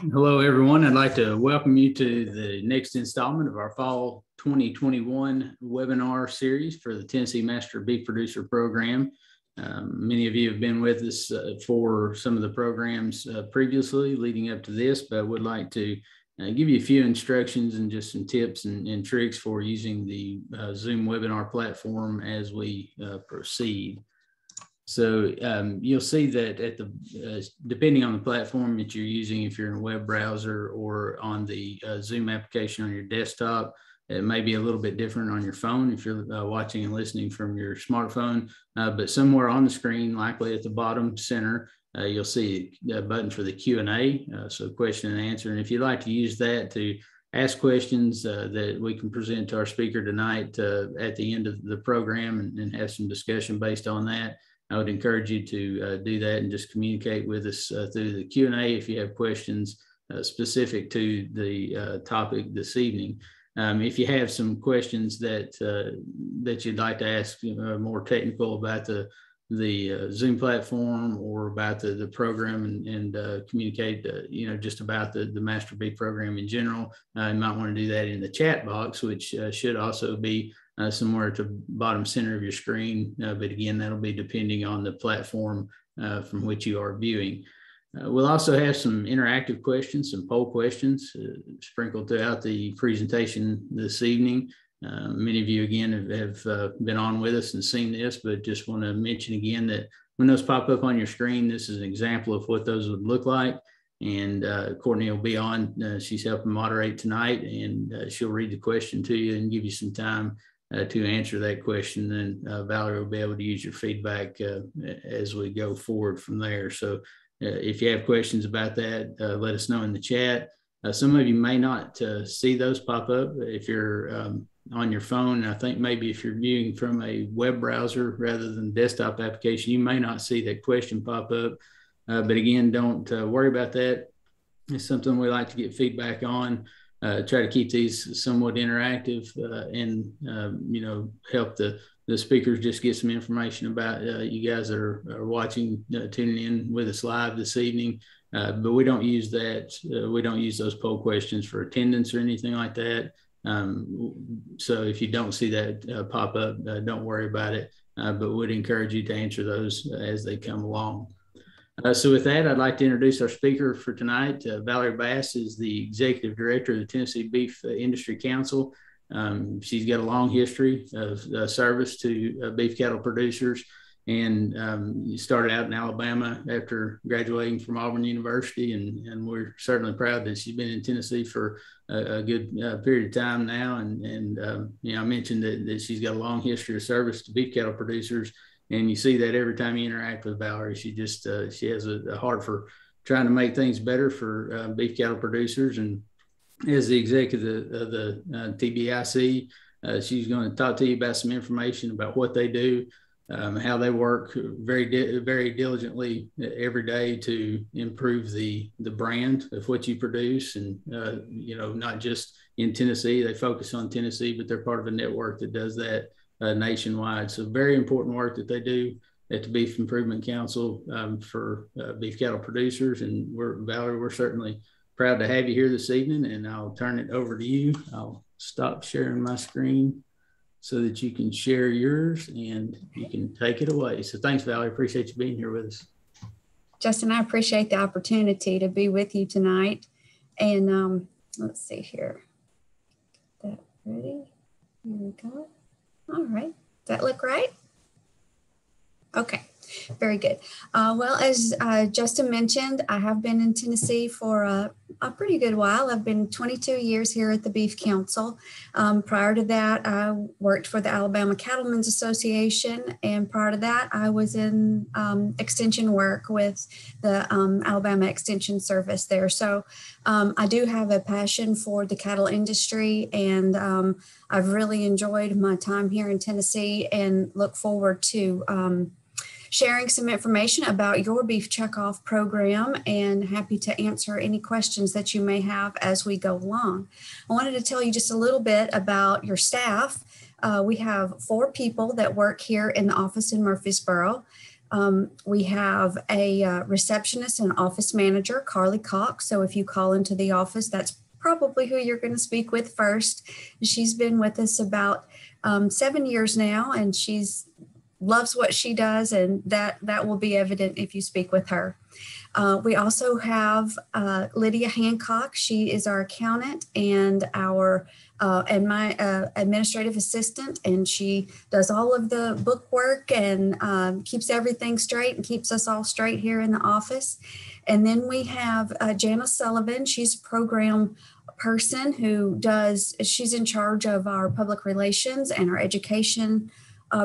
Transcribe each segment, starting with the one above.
Hello, everyone. I'd like to welcome you to the next installment of our fall 2021 webinar series for the Tennessee Master Beef Producer Program. Many of you have been with us for some of the programs previously leading up to this, but would like to give you a few instructions and just some tips and tricks for using the Zoom webinar platform as we proceed. So you'll see that at the depending on the platform that you're using, if you're in a web browser or on the Zoom application on your desktop, it may be a little bit different on your phone if you're watching and listening from your smartphone. But somewhere on the screen, likely at the bottom center, you'll see a button for the Q&A, so question and answer. And if you'd like to use that to ask questions that we can present to our speaker tonight at the end of the program and have some discussion based on that, I would encourage you to do that and just communicate with us through the Q&A if you have questions specific to the topic this evening. If you have some questions that you'd like to ask more technical about the Zoom platform or about the program and communicate just about the Master Beef program in general, you might want to do that in the chat box, which should also be somewhere at the bottom center of your screen. But again, that'll be depending on the platform from which you are viewing. We'll also have some interactive questions, some poll questions sprinkled throughout the presentation this evening. Many of you, again, have been on with us and seen this, but just want to mention again that when those pop up on your screen, this is an example of what those would look like. And Courtney will be on. She's helping moderate tonight, and she'll read the question to you and give you some time to answer that question. Then Valerie will be able to use your feedback as we go forward from there. So if you have questions about that, let us know in the chat. Some of you may not see those pop up if you're on your phone. I think maybe if you're viewing from a web browser rather than desktop application, you may not see that question pop up. But again, don't worry about that. It's something we like to get feedback on. Try to keep these somewhat interactive and help the speakers just get some information about you guys that are watching, tuning in with us live this evening. But we don't use that. We don't use those poll questions for attendance or anything like that. So if you don't see that pop up, don't worry about it. But would encourage you to answer those as they come along. So with that, I'd like to introduce our speaker for tonight. Valerie Bass is the Executive Director of the Tennessee Beef Industry Council. She's got a long history of service to beef cattle producers, and started out in Alabama after graduating from Auburn University, and we're certainly proud that she's been in Tennessee for a good period of time now. And I mentioned that she's got a long history of service to beef cattle producers. And you see that every time you interact with Valerie. She just she has a heart for trying to make things better for beef cattle producers. And as the executive of the TBIC, she's going to talk to you about some information about what they do, how they work very diligently every day to improve the brand of what you produce. And not just in Tennessee, they focus on Tennessee, but they're part of a network that does that nationwide. So very important work that they do at the Beef Improvement Council for beef cattle producers. And Valerie, we're certainly proud to have you here this evening, and I'll turn it over to you. I'll stop sharing my screen so that you can share yours and you can take it away. So thanks, Valerie. Appreciate you being here with us. Justin, I appreciate the opportunity to be with you tonight. And let's see here. Get that ready. Here we go. All right. Does that look right? Okay. Very good. Well, as Justin mentioned, I have been in Tennessee for a pretty good while. I've been 22 years here at the Beef Council. Prior to that, I worked for the Alabama Cattlemen's Association, and prior to that, I was in extension work with the Alabama Extension Service there. So I do have a passion for the cattle industry, and I've really enjoyed my time here in Tennessee and look forward to sharing some information about your Beef Checkoff program, and happy to answer any questions that you may have as we go along. I wanted to tell you just a little bit about your staff. We have 4 people that work here in the office in Murfreesboro. We have a receptionist and office manager, Carly Cox. So if you call into the office, that's probably who you're going to speak with first. She's been with us about 7 years now, and loves what she does, and that will be evident if you speak with her. We also have Lydia Hancock. She is our accountant and my administrative assistant, and she does all of the book work and keeps everything straight and keeps us all straight here in the office. And then we have Janice Sullivan. She's a program person she's in charge of our public relations and our education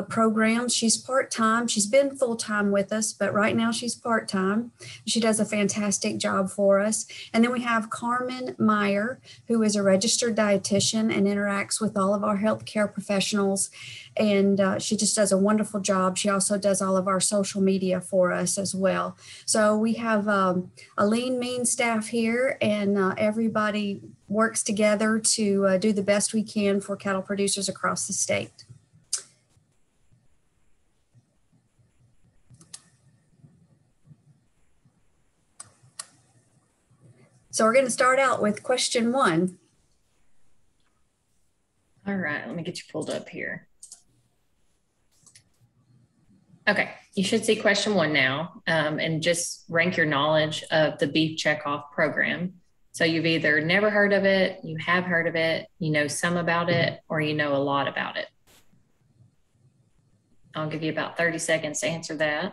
programs. She's part-time. She's been full-time with us, but right now she's part-time. She does a fantastic job for us. And then we have Carmen Meyer, who is a registered dietitian and interacts with all of our healthcare professionals. And she just does a wonderful job. She also does all of our social media for us as well. So we have a lean, mean staff here, and everybody works together to do the best we can for cattle producers across the state. So we're going to start out with question 1. All right, let me get you pulled up here. Okay, you should see question 1 now, and just rank your knowledge of the Beef Checkoff program. So you've either never heard of it, you have heard of it, you know some about it, or you know a lot about it. I'll give you about 30 seconds to answer that.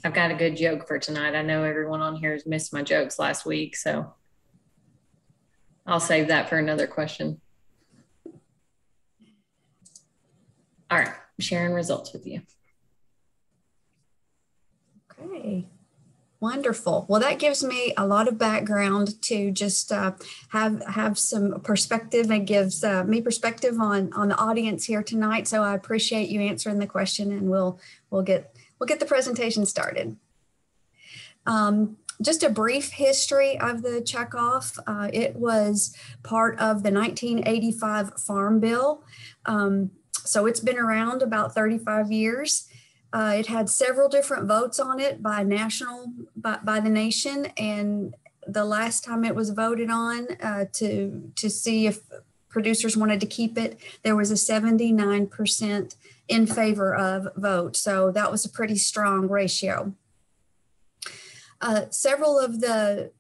I've got a good joke for tonight. I know everyone on here has missed my jokes last week, so I'll save that for another question. All right, I'm sharing results with you. Okay, wonderful. Well, that gives me a lot of background to just have some perspective, and gives me perspective on the audience here tonight. So I appreciate you answering the question, and we'll get the presentation started. Just a brief history of the checkoff. It was part of the 1985 Farm Bill. So it's been around about 35 years. It had several different votes on it by the nation. And the last time it was voted on to see if producers wanted to keep it, there was a 79% in favor of vote. So that was a pretty strong ratio. Several of the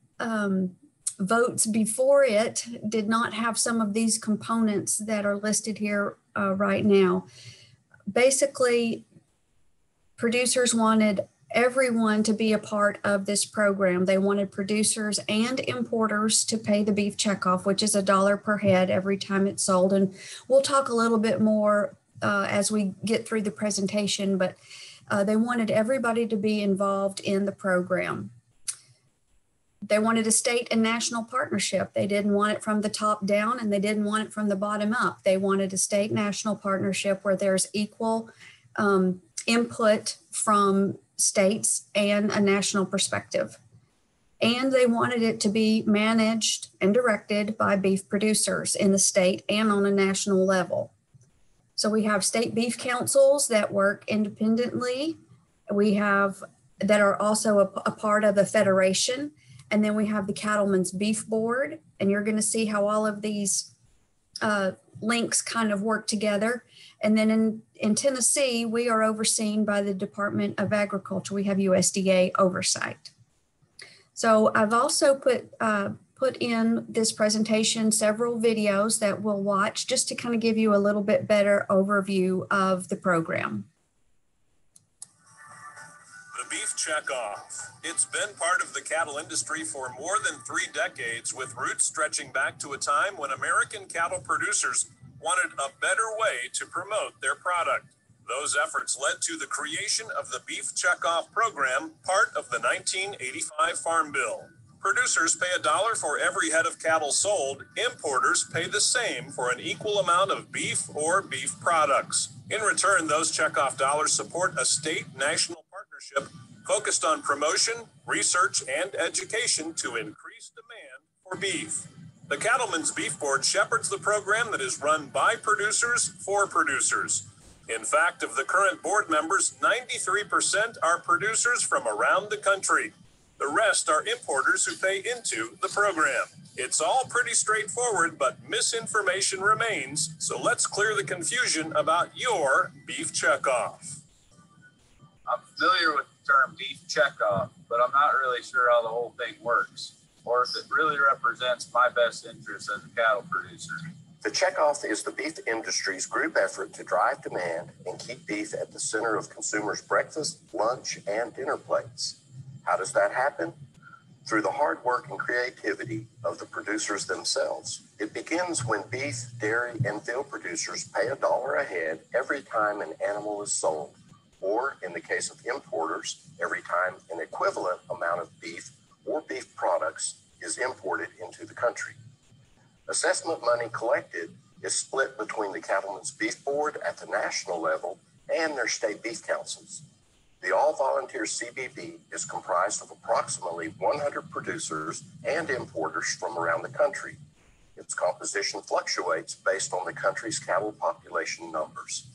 votes before it did not have some of these components that are listed here right now. Basically, producers wanted everyone to be a part of this program. They wanted producers and importers to pay the beef checkoff, which is $1 per head every time it's sold. And we'll talk a little bit more as we get through the presentation, but they wanted everybody to be involved in the program. They wanted a state and national partnership. They didn't want it from the top down, and they didn't want it from the bottom up. They wanted a state national partnership where there's equal input from states and a national perspective. And they wanted it to be managed and directed by beef producers in the state and on a national level. So we have state beef councils that work independently. We have that are also a part of the federation. And then we have the Cattlemen's Beef Board. And you're going to see how all of these links kind of work together. And then in Tennessee, we are overseen by the Department of Agriculture. We have USDA oversight. So I've also put in this presentation several videos that we'll watch just to kind of give you a little bit better overview of the program. The Beef Checkoff. It's been part of the cattle industry for more than 3 decades, with roots stretching back to a time when American cattle producers wanted a better way to promote their product. Those efforts led to the creation of the Beef Checkoff program, part of the 1985 Farm Bill. Producers pay $1 for every head of cattle sold. Importers pay the same for an equal amount of beef or beef products. In return, those checkoff dollars support a state-national partnership leadership focused on promotion, research, and education to increase demand for beef. The Cattlemen's Beef Board shepherds the program that is run by producers for producers. In fact, of the current board members, 93% are producers from around the country. The rest are importers who pay into the program. It's all pretty straightforward, but misinformation remains. So let's clear the confusion about your beef checkoff. I'm familiar with the term beef checkoff, but I'm not really sure how the whole thing works, or if it really represents my best interest as a cattle producer. The checkoff is the beef industry's group effort to drive demand and keep beef at the center of consumers' breakfast, lunch, and dinner plates. How does that happen? Through the hard work and creativity of the producers themselves. It begins when beef, dairy, and veal producers pay $1 a head every time an animal is sold, or in the case of importers, every time an equivalent amount of beef or beef products is imported into the country. Assessment money collected is split between the Cattlemen's Beef Board at the national level and their state beef councils. The all-volunteer CBB is comprised of approximately 100 producers and importers from around the country. Its composition fluctuates based on the country's cattle population numbers.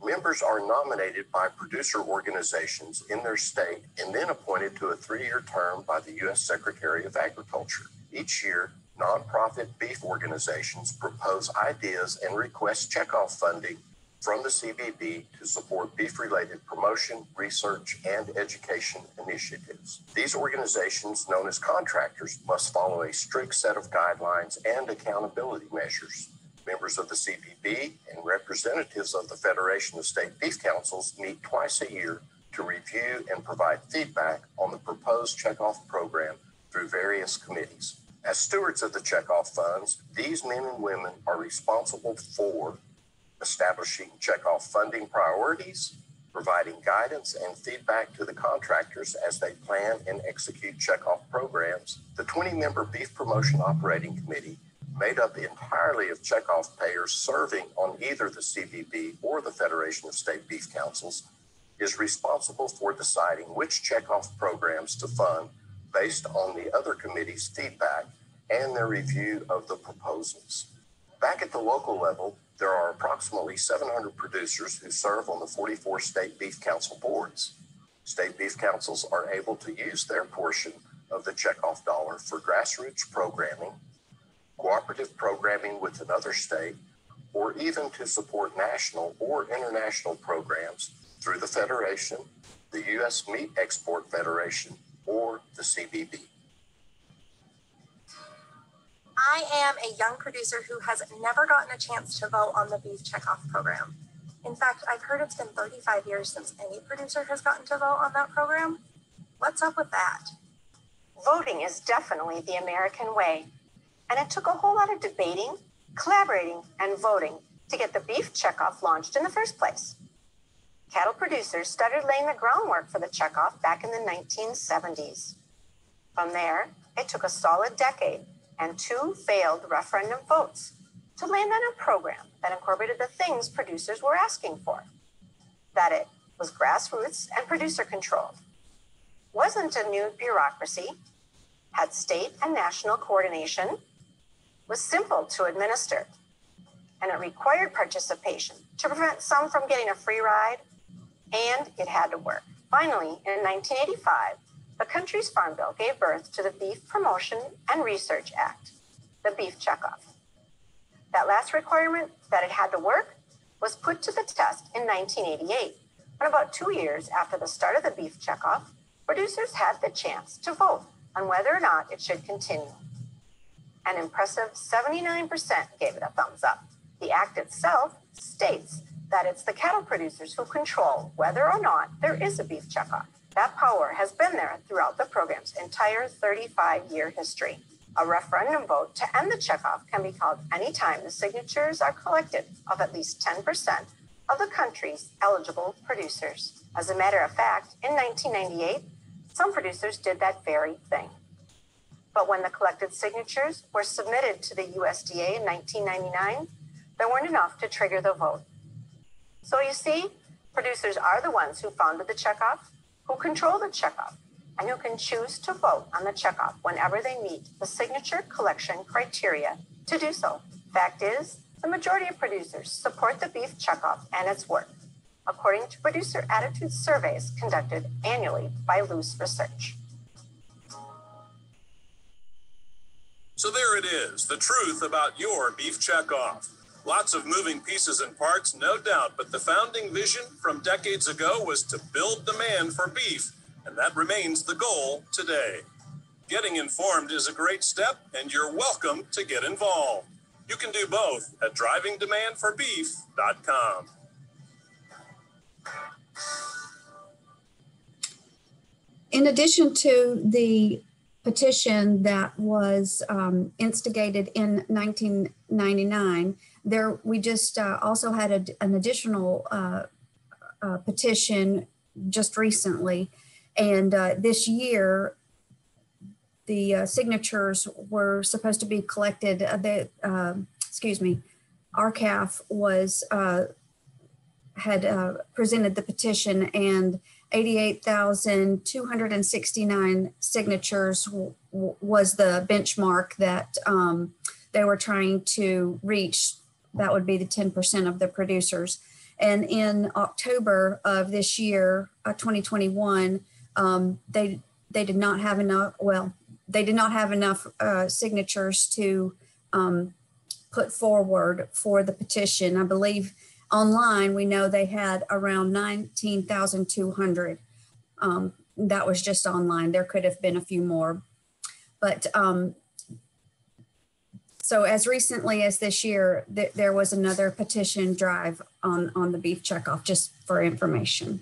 Members are nominated by producer organizations in their state and then appointed to a 3-year term by the U.S. Secretary of Agriculture. Each year, nonprofit beef organizations propose ideas and request checkoff funding from the CBB to support beef-related promotion, research, and education initiatives. These organizations, known as contractors, must follow a strict set of guidelines and accountability measures. Members of the CBB and representatives of the Federation of State Beef Councils meet twice a year to review and provide feedback on the proposed checkoff program through various committees. As stewards of the checkoff funds, these men and women are responsible for establishing checkoff funding priorities, providing guidance and feedback to the contractors as they plan and execute checkoff programs. The 20-member Beef Promotion Operating Committee, made up entirely of checkoff payers serving on either the CBB or the Federation of State Beef Councils, is responsible for deciding which checkoff programs to fund based on the other committee's feedback and their review of the proposals. Back at the local level, there are approximately 700 producers who serve on the 44 state beef council boards. State beef councils are able to use their portion of the checkoff dollar for grassroots programming, cooperative programming with another state, or even to support national or international programs through the Federation, the U.S. Meat Export Federation, or the CBB. I am a young producer who has never gotten a chance to vote on the beef checkoff program. In fact, I've heard it's been 35 years since any producer has gotten to vote on that program. What's up with that? Voting is definitely the American way, and it took a whole lot of debating, collaborating, and voting to get the beef checkoff launched in the first place. Cattle producers started laying the groundwork for the checkoff back in the 1970s. From there, it took a solid decade and 2 failed referendum votes to land on a program that incorporated the things producers were asking for. That it was grassroots and producer controlled, wasn't a new bureaucracy, had state and national coordination, was simple to administer, and it required participation to prevent some from getting a free ride, and it had to work. Finally, in 1985, the country's Farm Bill gave birth to the Beef Promotion and Research Act, the beef checkoff. That last requirement, that it had to work, was put to the test in 1988, when about 2 years after the start of the beef checkoff, producers had the chance to vote on whether or not it should continue. An impressive 79% gave it a thumbs up. The act itself states that it's the cattle producers who control whether or not there is a beef checkoff. That power has been there throughout the program's entire 35-year history. A referendum vote to end the checkoff can be called anytime the signatures are collected of at least 10% of the country's eligible producers. As a matter of fact, in 1998, some producers did that very thing. But when the collected signatures were submitted to the USDA in 1999, there weren't enough to trigger the vote. So you see, producers are the ones who founded the checkoff, who control the checkoff and who can choose to vote on the checkoff whenever they meet the signature collection criteria to do so. Fact is, the majority of producers support the beef checkoff and its work, according to producer attitude surveys conducted annually by Luce Research. So there it is, the truth about your beef checkoff. Lots of moving pieces and parts, no doubt, but the founding vision from decades ago was to build demand for beef, and that remains the goal today. Getting informed is a great step, and you're welcome to get involved. You can do both at drivingdemandforbeef.com. In addition to the petition that was instigated in 1999, we just also had an additional petition just recently. And this year, the signatures were supposed to be collected. RCAF had presented the petition, and 88,269 signatures was the benchmark that they were trying to reach. That would be the 10% of the producers. And in October of this year, 2021, they did not have enough. Well, they did not have enough signatures to put forward for the petition. I believe online, we know they had around 19,200. That was just online. There could have been a few more. But so as recently as this year, there was another petition drive on the beef checkoff, just for information.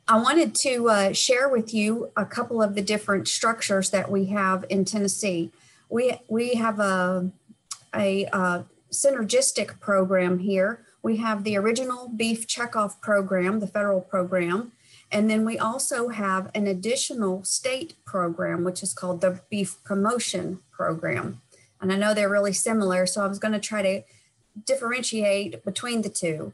I wanted to share with you a couple of the different structures that we have in Tennessee. We have a synergistic program here. We have the original beef checkoff program, the federal program, and then we also have an additional state program, which is called the Beef Promotion Program. And I know they're really similar, so I was going to try to differentiate between the two.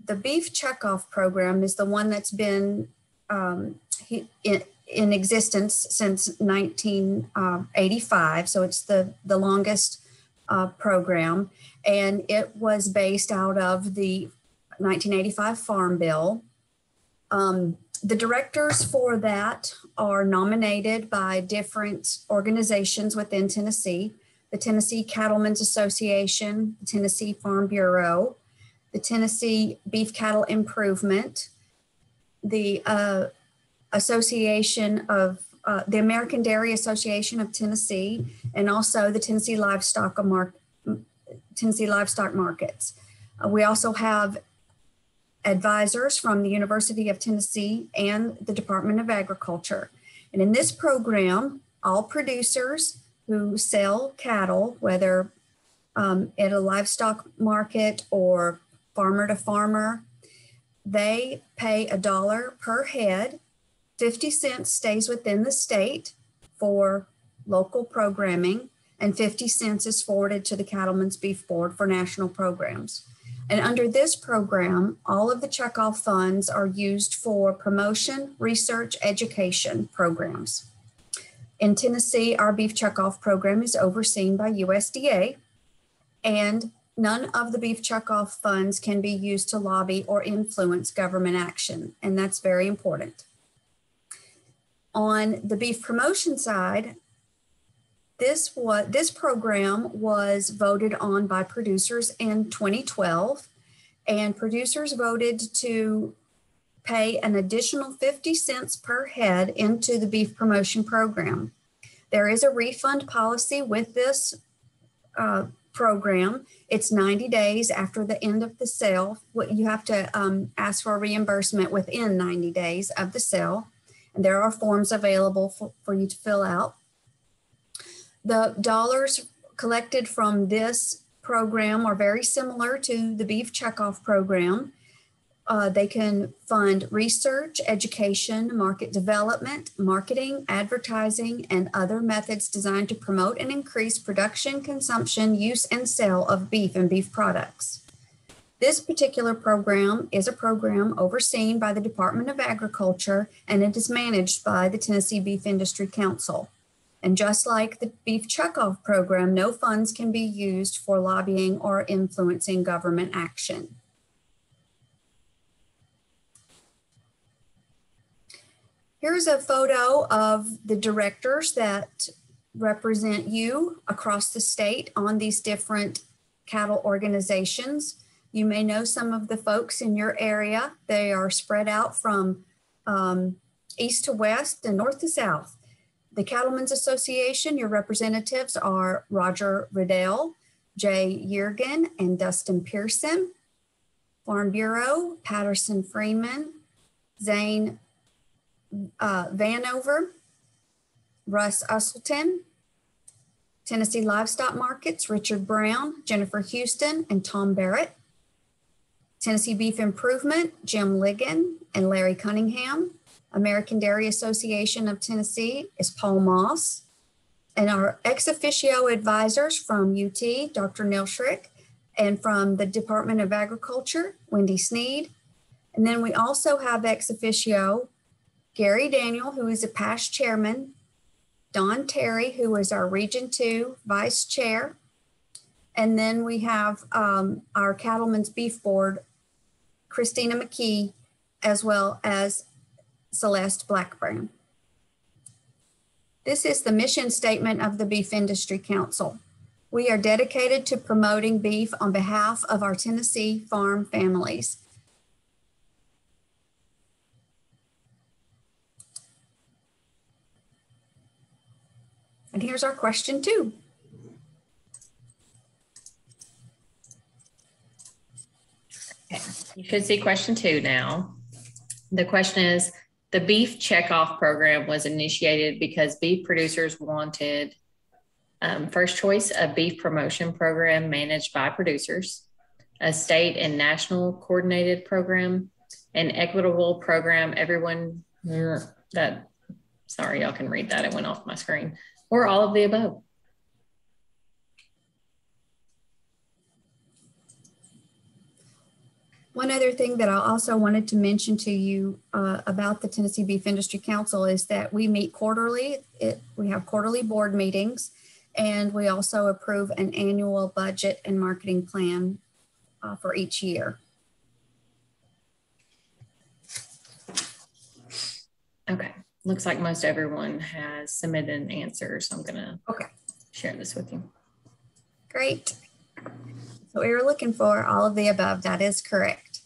The Beef Checkoff Program is the one that's been in existence since 1985, so it's the longest program, and it was based out of the 1985 Farm Bill. The directors for that are nominated by different organizations within Tennessee: the Tennessee Cattlemen's Association, the Tennessee Farm Bureau, the Tennessee Beef Cattle Improvement, the Association of the American Dairy Association of Tennessee, and also the Tennessee Livestock Markets. We also have advisors from the University of Tennessee and the Department of Agriculture. And in this program, all producers who sell cattle, whether at a livestock market or farmer to farmer, they pay $1 per head. 50 cents stays within the state for local programming, and 50 cents is forwarded to the Cattlemen's Beef Board for national programs. And under this program, all of the checkoff funds are used for promotion, research, education programs. In Tennessee, our beef checkoff program is overseen by USDA, and none of the beef checkoff funds can be used to lobby or influence government action, and that's very important. On the beef promotion side, this program was voted on by producers in 2012, and producers voted to pay an additional 50 cents per head into the beef promotion program. There is a refund policy with this program. It's 90 days after the end of the sale. You have to ask for a reimbursement within 90 days of the sale, and there are forms available for you to fill out. The dollars collected from this program are very similar to the beef checkoff program. They can fund research, education, market development, marketing, advertising, and other methods designed to promote and increase production, consumption, use, and sale of beef and beef products. This particular program is a program overseen by the Department of Agriculture, and it is managed by the Tennessee Beef Industry Council. And just like the Beef Checkoff program, no funds can be used for lobbying or influencing government action. Here's a photo of the directors that represent you across the state on these different cattle organizations. You may know some of the folks in your area. They are spread out from east to west and north to south. The Cattlemen's Association, your representatives are Roger Riddell, Jay Yergin, and Dustin Pearson. Farm Bureau, Patterson Freeman, Zane Vanover, Russ Usselton. Tennessee Livestock Markets, Richard Brown, Jennifer Houston, and Tom Barrett. Tennessee Beef Improvement, Jim Ligon and Larry Cunningham. American Dairy Association of Tennessee is Paul Moss. And our ex officio advisors from UT, Dr. Neil Schrick, and from the Department of Agriculture, Wendy Sneed. And then we also have ex officio Gary Daniel, who is a past chairman, Don Terry, who is our Region 2 vice chair. And then we have our Cattlemen's Beef Board, Christina McKee, as well as Celeste Blackburn. This is the mission statement of the Beef Industry Council. We are dedicated to promoting beef on behalf of our Tennessee farm families. And here's our question 2. Okay. You should see question 2 now. The question is, the beef checkoff program was initiated because beef producers wanted, first choice, a beef promotion program managed by producers, a state and national coordinated program, an equitable program, everyone that, sorry, y'all can read that, it went off my screen, or all of the above. One other thing that I also wanted to mention to you about the Tennessee Beef Industry Council is that we meet quarterly. We have quarterly board meetings, and we also approve an annual budget and marketing plan for each year. Okay, looks like most everyone has submitted an answer, so I'm gonna share this with you. Great. So we were looking for all of the above. That is correct.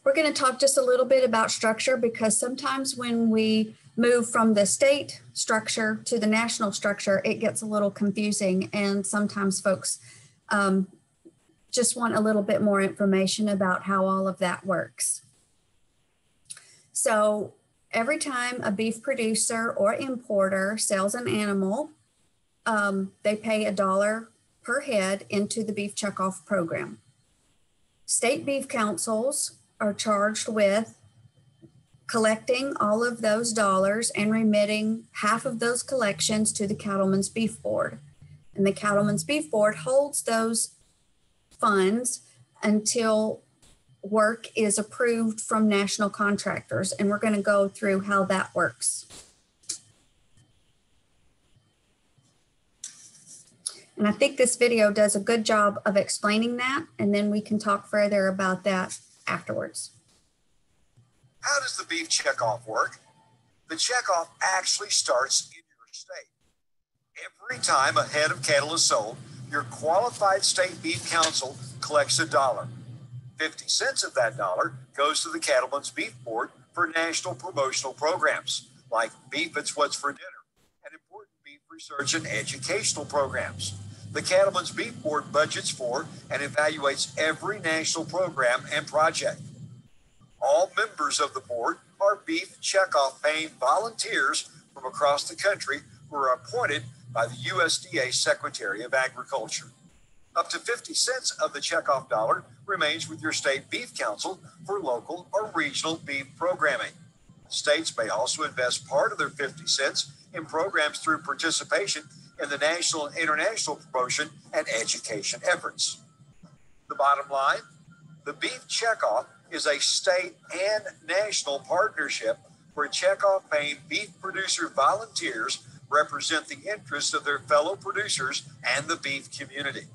We're going to talk just a little bit about structure, because sometimes when we move from the state structure to the national structure, it gets a little confusing, and sometimes folks just want a little bit more information about how all of that works. So every time a beef producer or importer sells an animal, they pay $1 per head into the beef checkoff program. State beef councils are charged with collecting all of those dollars and remitting half of those collections to the Cattlemen's Beef Board. And the Cattlemen's Beef Board holds those funds until work is approved from national contractors, and we're going to go through how that works. And I think this video does a good job of explaining that, and then we can talk further about that afterwards. How does the beef checkoff work? The checkoff actually starts in your state. Every time a head of cattle is sold, your qualified state beef council collects $1. 50 cents of that dollar goes to the Cattlemen's Beef Board for national promotional programs like Beef It's What's for Dinner and important beef research and educational programs. The Cattlemen's Beef Board budgets for and evaluates every national program and project. All members of the board are beef checkoff paying volunteers from across the country who are appointed by the USDA Secretary of Agriculture. Up to 50 cents of the checkoff dollar remains with your state beef council for local or regional beef programming. States may also invest part of their 50 cents in programs through participation in the national and international promotion and education efforts. The bottom line, the Beef Checkoff is a state and national partnership where checkoff-paying beef producer volunteers represent the interests of their fellow producers and the beef community.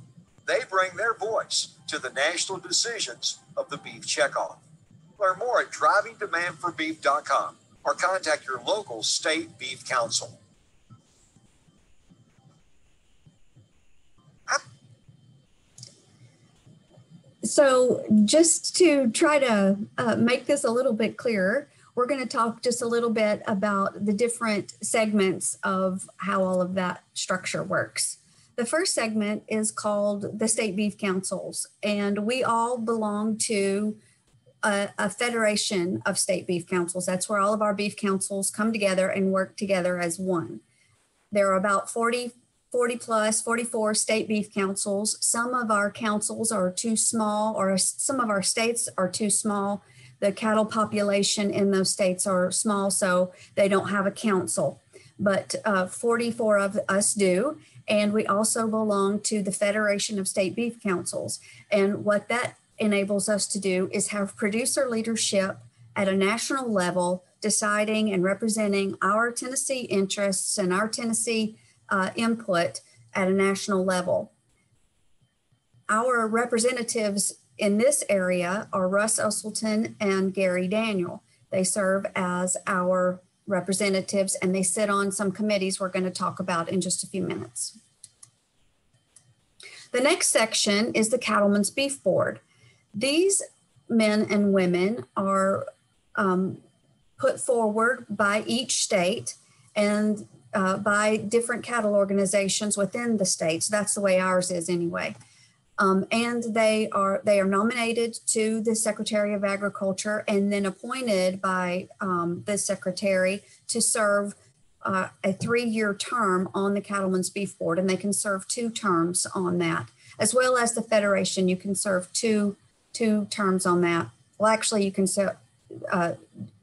They bring their voice to the national decisions of the Beef Checkoff. Learn more at drivingdemandforbeef.com or contact your local state beef council. So just to try to make this a little bit clearer, we're going to talk just a little bit about the different segments of how all of that structure works. The first segment is called the State Beef Councils, and we all belong to a federation of state beef councils. That's where all of our beef councils come together and work together as one. There are about 44 state beef councils. Some of our councils are too small, or some of our states are too small. The cattle population in those states are small, so they don't have a council. But 44 of us do. And we also belong to the Federation of State Beef Councils. And what that enables us to do is have producer leadership at a national level, deciding and representing our Tennessee interests and our Tennessee input at a national level. Our representatives in this area are Russ Usselton and Gary Daniel. They serve as our representatives, and they sit on some committees we're going to talk about in just a few minutes. The next section is the Cattlemen's Beef Board. These men and women are put forward by each state and by different cattle organizations within the states. That's the way ours is anyway. And they are nominated to the Secretary of Agriculture and then appointed by the Secretary to serve a 3-year term on the Cattlemen's Beef Board, and they can serve 2 terms on that, as well as the Federation. You can serve two terms on that. Well, actually, you can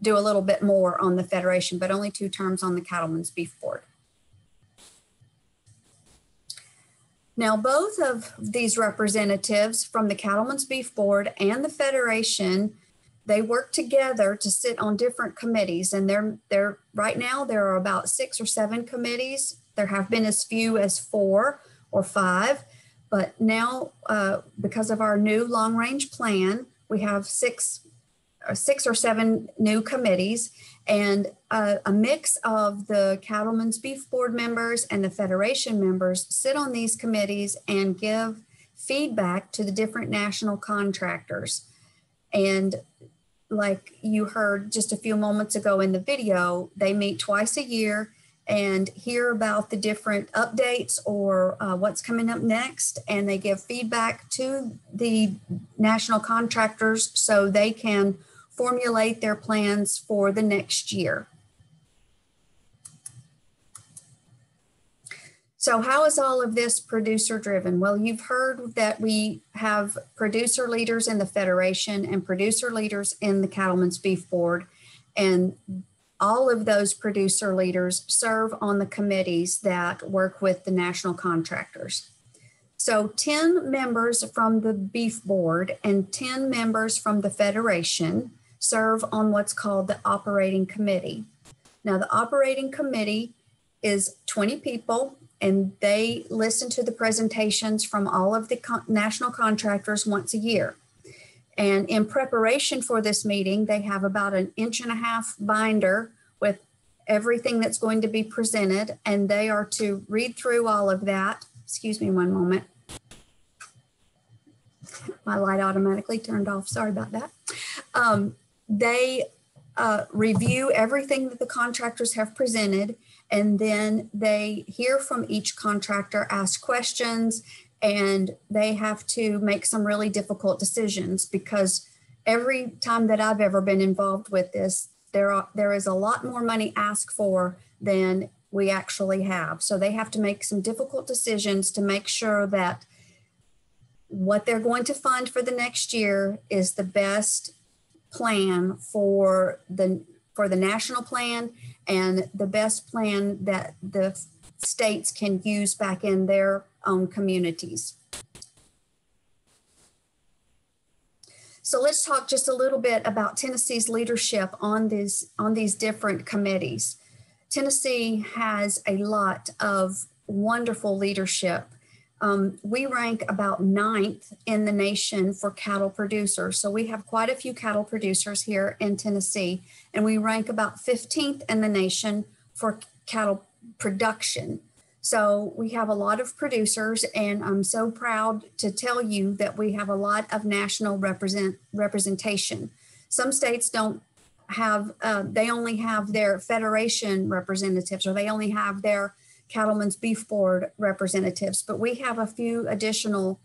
do a little bit more on the Federation, but only 2 terms on the Cattlemen's Beef Board. Now, both of these representatives from the Cattlemen's Beef Board and the Federation, they work together to sit on different committees. And right now there are about 6 or 7 committees. There have been as few as 4 or 5, but now because of our new long-range plan, we have 6 or 7 new committees, and a mix of the Cattlemen's Beef Board members and the Federation members sit on these committees and give feedback to the different national contractors. And like you heard just a few moments ago in the video, they meet twice a year and hear about the different updates or what's coming up next. And they give feedback to the national contractors so they can formulate their plans for the next year. So how is all of this producer driven? Well, you've heard that we have producer leaders in the Federation and producer leaders in the Cattlemen's Beef Board, and all of those producer leaders serve on the committees that work with the national contractors. So 10 members from the Beef Board and 10 members from the Federation serve on what's called the Operating Committee. Now, the Operating Committee is 20 people, and they listen to the presentations from all of the national contractors once a year. And in preparation for this meeting, they have about an 1.5 inch binder with everything that's going to be presented, and they are to read through all of that. Excuse me one moment. My light automatically turned off. Sorry about that. They review everything that the contractors have presented, and then they hear from each contractor, ask questions, and they have to make some really difficult decisions, because every time that I've ever been involved with this, there is a lot more money asked for than we actually have. So they have to make some difficult decisions to make sure that what they're going to fund for the next year is the best plan for the national plan and the best plan that the states can use back in their own communities. So let's talk just a little bit about Tennessee's leadership on these different committees. Tennessee has a lot of wonderful leadership. We rank about 9th in the nation for cattle producers. So we have quite a few cattle producers here in Tennessee, and we rank about 15th in the nation for cattle production. So we have a lot of producers, and I'm so proud to tell you that we have a lot of national representation. Some states don't have, they only have their federation representatives, or they only have their Cattlemen's Beef Board representatives, but we have a few additional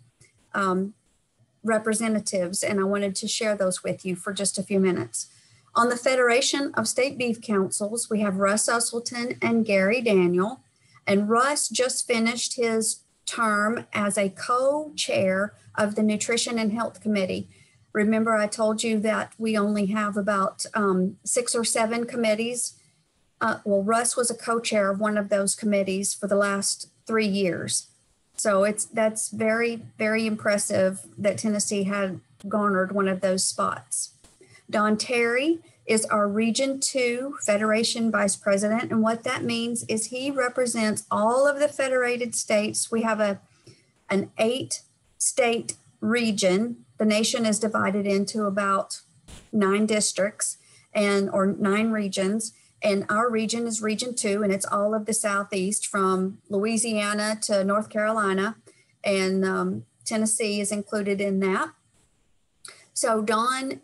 representatives, and I wanted to share those with you for just a few minutes. On the Federation of State Beef Councils, we have Russ Usselton and Gary Daniel. And Russ just finished his term as a co-chair of the Nutrition and Health Committee. Remember, I told you that we only have about 6 or 7 committees. Well, Russ was a co-chair of one of those committees for the last 3 years. So that's very, very impressive that Tennessee had garnered one of those spots. Don Terry is our Region 2 Federation Vice President. And what that means is he represents all of the federated states. We have an 8-state region. The nation is divided into about 9 districts or 9 regions. And our region is Region 2, and it's all of the Southeast from Louisiana to North Carolina. And Tennessee is included in that. So Don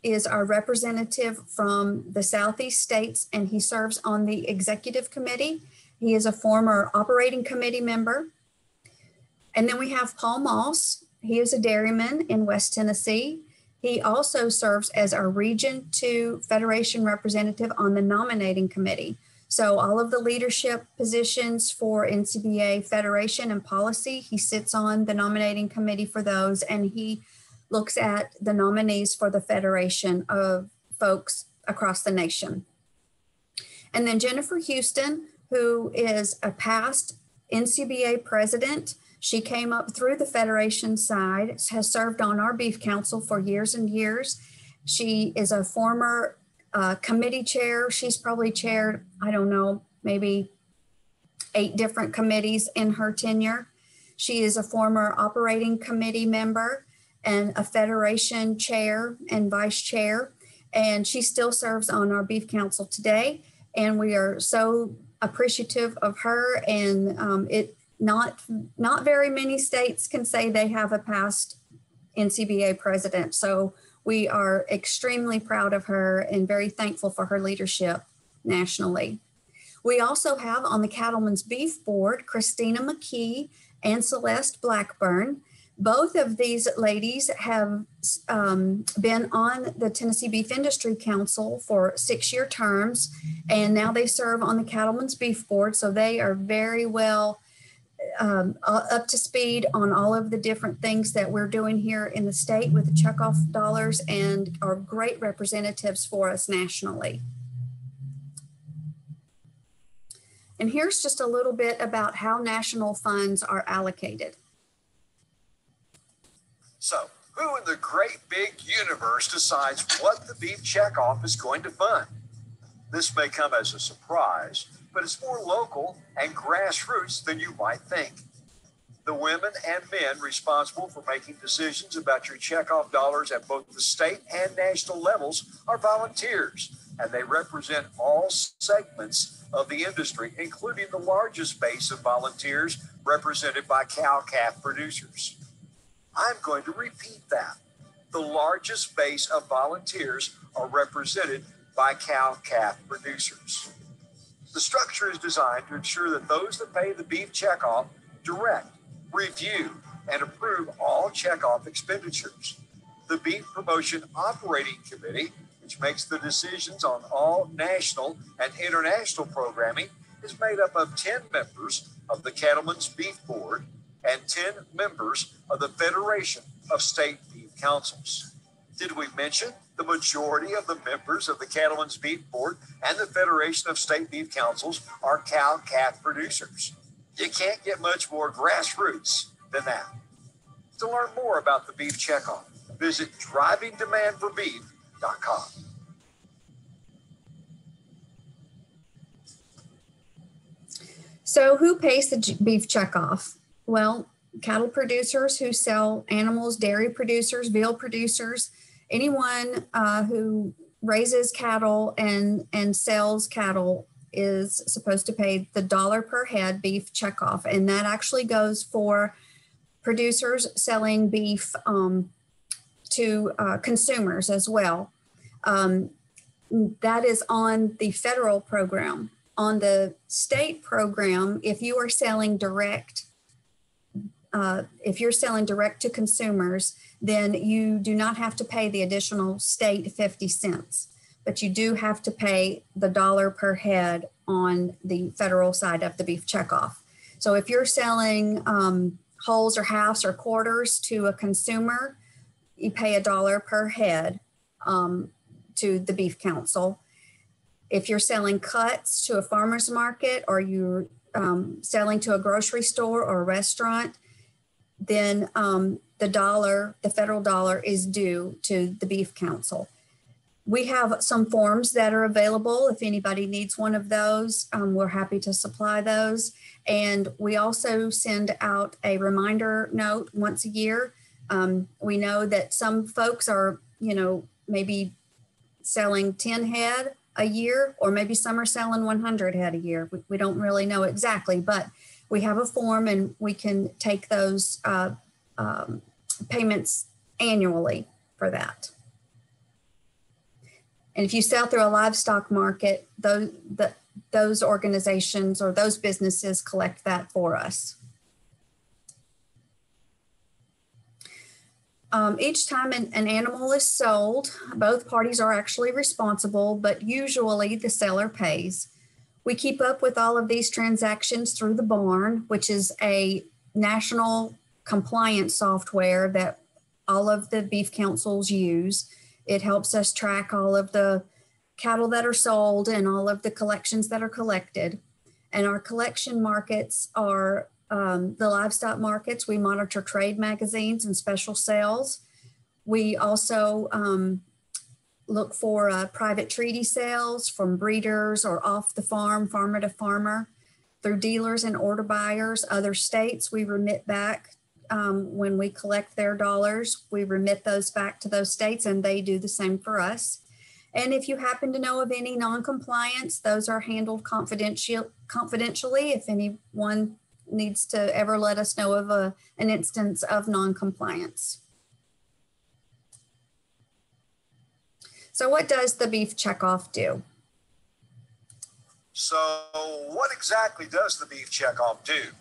is our representative from the Southeast states, and he serves on the executive committee. He is a former operating committee member. And then we have Paul Moss. He is a dairyman in West Tennessee. He also serves as our Region 2 Federation representative on the nominating committee. So all of the leadership positions for NCBA Federation and policy, he sits on the nominating committee for those, and he looks at the nominees for the federation of folks across the nation. And then Jennifer Houston, who is a past NCBA president. She came up through the federation side, has served on our beef council for years and years. She is a former committee chair. She's probably chaired, I don't know, maybe 8 different committees in her tenure. She is a former operating committee member and a federation chair and vice chair. And she still serves on our beef council today. And we are so appreciative of her. And not very many states can say they have a past NCBA president. So we are extremely proud of her and very thankful for her leadership nationally. We also have on the Cattlemen's Beef Board, Christina McKee and Celeste Blackburn. Both of these ladies have been on the Tennessee Beef Industry Council for 6-year terms, and now they serve on the Cattlemen's Beef Board. So they are very well up to speed on all of the different things that we're doing here in the state with the checkoff dollars, and are great representatives for us nationally. And here's just a little bit about how national funds are allocated. So, who in the great big universe decides what the beef checkoff is going to fund? This may come as a surprise, but it's more local and grassroots than you might think. The women and men responsible for making decisions about your checkoff dollars at both the state and national levels are volunteers, and they represent all segments of the industry, including the largest base of volunteers represented by cow-calf producers. I'm going to repeat that. The largest base of volunteers are represented by cow-calf producers. The structure is designed to ensure that those that pay the beef checkoff direct, review, and approve all checkoff expenditures. The Beef Promotion Operating Committee, which makes the decisions on all national and international programming, is made up of 10 members of the Cattlemen's Beef Board and 10 members of the Federation of State Beef Councils. Did we mention The majority of the members of the Cattlemen's Beef Board and the Federation of State Beef Councils are cow-calf producers. You can't get much more grassroots than that. To learn more about the Beef Checkoff, visit drivingdemandforbeef.com. So who pays the beef checkoff? Well, cattle producers who sell animals, dairy producers, veal producers, anyone who raises cattle and sells cattle is supposed to pay the $1 per head beef checkoff. And that actually goes for producers selling beef to consumers as well. That is on the federal program. On the state program, if you are selling direct, to consumers, then you do not have to pay the additional state 50 cents, but you do have to pay the $1 per head on the federal side of the beef checkoff. So if you're selling wholes or halves or quarters to a consumer, you pay $1 per head to the Beef Council. If you're selling cuts to a farmer's market or you're selling to a grocery store or a restaurant, then the federal dollar is due to the Beef Council. We have some forms that are available. If anybody needs one of those, we're happy to supply those. And we also send out a reminder note once a year. We know that some folks are, maybe selling 10 head a year, or maybe some are selling 100 head a year. We don't really know exactly, but we have a form and we can take those payments annually for that. And if you sell through a livestock market, those organizations or those businesses collect that for us. Each time an animal is sold, both parties are actually responsible, but usually the seller pays. We keep up with all of these transactions through the barn, which is a national compliance software that all of the beef councils use. It helps us track all of the cattle that are sold and all of the collections that are collected. And our collection markets are the livestock markets. We monitor trade magazines and special sales. We also look for private treaty sales from breeders or off the farm, farmer to farmer, through dealers and order buyers. Other states, we remit back when we collect their dollars. We remit those back to those states and they do the same for us. And if you happen to know of any non-compliance, those are handled confidentially. If anyone needs to ever let us know of an instance of non-compliance. So what does the beef checkoff do? So what exactly does the Beef Checkoff do?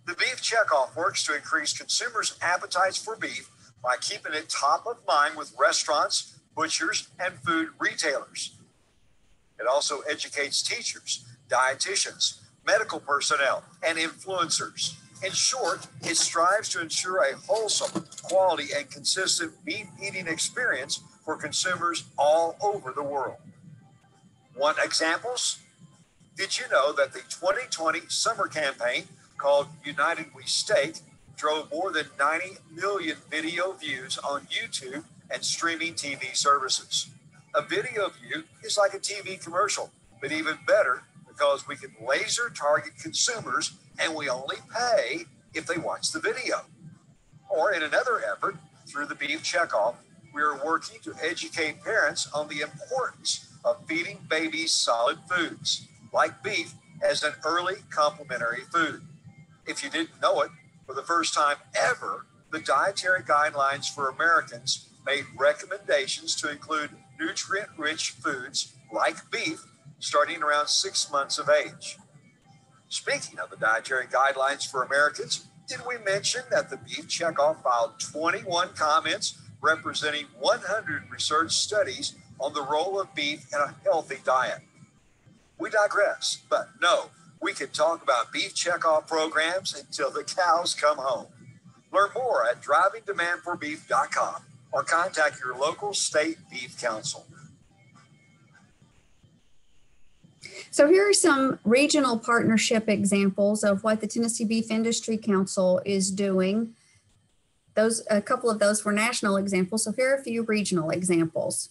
The Beef Checkoff works to increase consumers' appetites for beef by keeping it top of mind with restaurants, butchers, and food retailers. It also educates teachers, dietitians, medical personnel, and influencers. In short, it strives to ensure a wholesome, quality, and consistent beef eating experience for consumers all over the world. Want examples? Did you know that the 2020 summer campaign called United We Steak drove more than 90 million video views on YouTube and streaming TV services? A video view is like a TV commercial, but even better because we can laser target consumers and we only pay if they watch the video. Or in another effort, through the Beef Checkoff, we are working to educate parents on the importance of feeding babies solid foods, like beef, as an early complementary food. If you didn't know it, for the first time ever, the Dietary Guidelines for Americans made recommendations to include nutrient-rich foods like beef starting around 6 months of age. Speaking of the Dietary Guidelines for Americans, did we mention that the Beef Checkoff filed 21 comments representing 100 research studies on the role of beef in a healthy diet? We digress, but no, we could talk about Beef Checkoff programs until the cows come home. Learn more at drivingdemandforbeef.com. or contact your local state beef council. So here are some regional partnership examples of what the Tennessee Beef Industry Council is doing. A couple of those were national examples. So here are a few regional examples.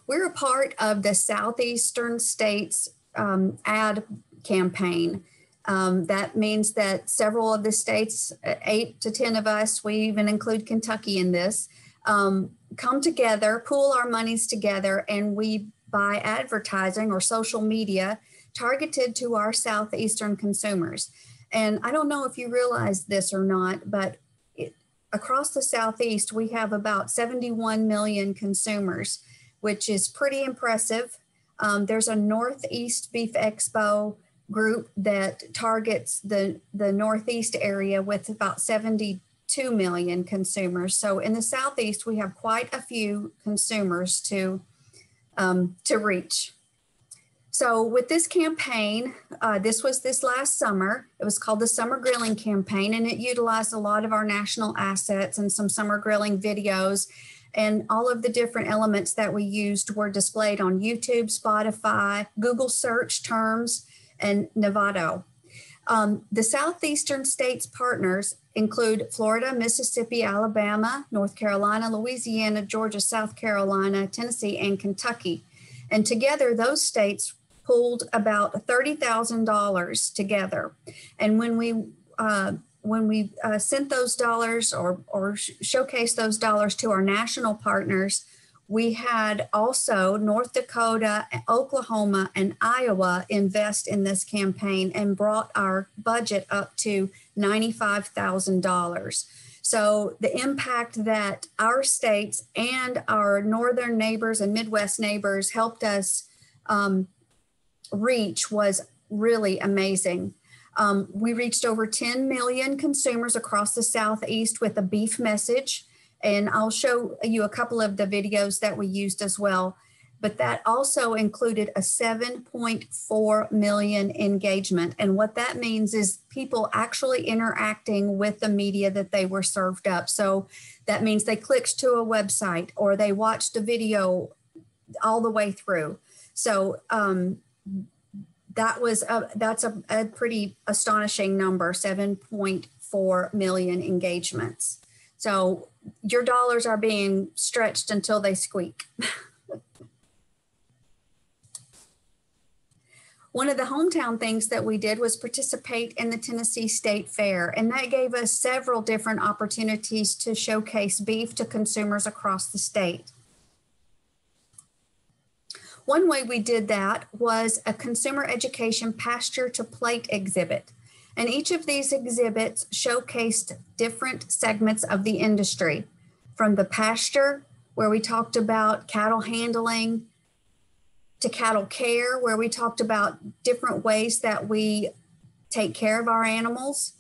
We're a part of the Southeastern States ad campaign. That means that several of the states, 8 to 10 of us, we even include Kentucky in this, come together, pool our monies together, and we buy advertising or social media targeted to our Southeastern consumers. And I don't know if you realize this or not, but across the Southeast, we have about 71 million consumers, which is pretty impressive. There's a Northeast Beef Expo group that targets the Northeast area with about 72 million consumers. So in the Southeast, we have quite a few consumers to reach. So with this campaign, this was this last summer. It was called the Summer Grilling Campaign, and it utilized a lot of our national assets and some summer grilling videos. And all of the different elements that we used were displayed on YouTube, Spotify, Google search terms, and Nevado. The Southeastern states partners include Florida, Mississippi, Alabama, North Carolina, Louisiana, Georgia, South Carolina, Tennessee, and Kentucky. And together, those states pooled about $30,000 together. And when we sent those dollars or showcased those dollars to our national partners, we had also North Dakota, Oklahoma, and Iowa invest in this campaign and brought our budget up to $95,000. So the impact that our states and our northern neighbors and Midwest neighbors helped us reach was really amazing. We reached over 10 million consumers across the Southeast with a beef message. And I'll show you a couple of the videos that we used as well. But that also included a 7.4 million engagement. And what that means is people actually interacting with the media that they were served up. So that means they clicked to a website or they watched a video all the way through. So that's a pretty astonishing number, 7.4 million engagements. So your dollars are being stretched until they squeak. One of the hometown things that we did was participate in the Tennessee State Fair, and that gave us several different opportunities to showcase beef to consumers across the state. One way we did that was a consumer education pasture to plate exhibit. And each of these exhibits showcased different segments of the industry, from the pasture, where we talked about cattle handling, to cattle care, where we talked about different ways that we take care of our animals,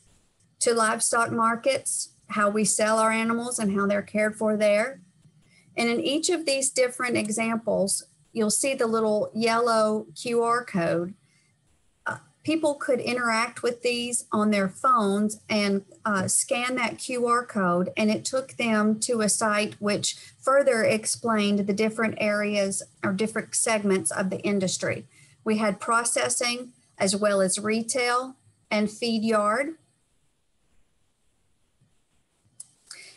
to livestock markets, how we sell our animals and how they're cared for there. And in each of these different examples, you'll see the little yellow QR code. People could interact with these on their phones and scan that QR code, and it took them to a site which further explained the different areas or different segments of the industry. We had processing as well as retail and feed yard.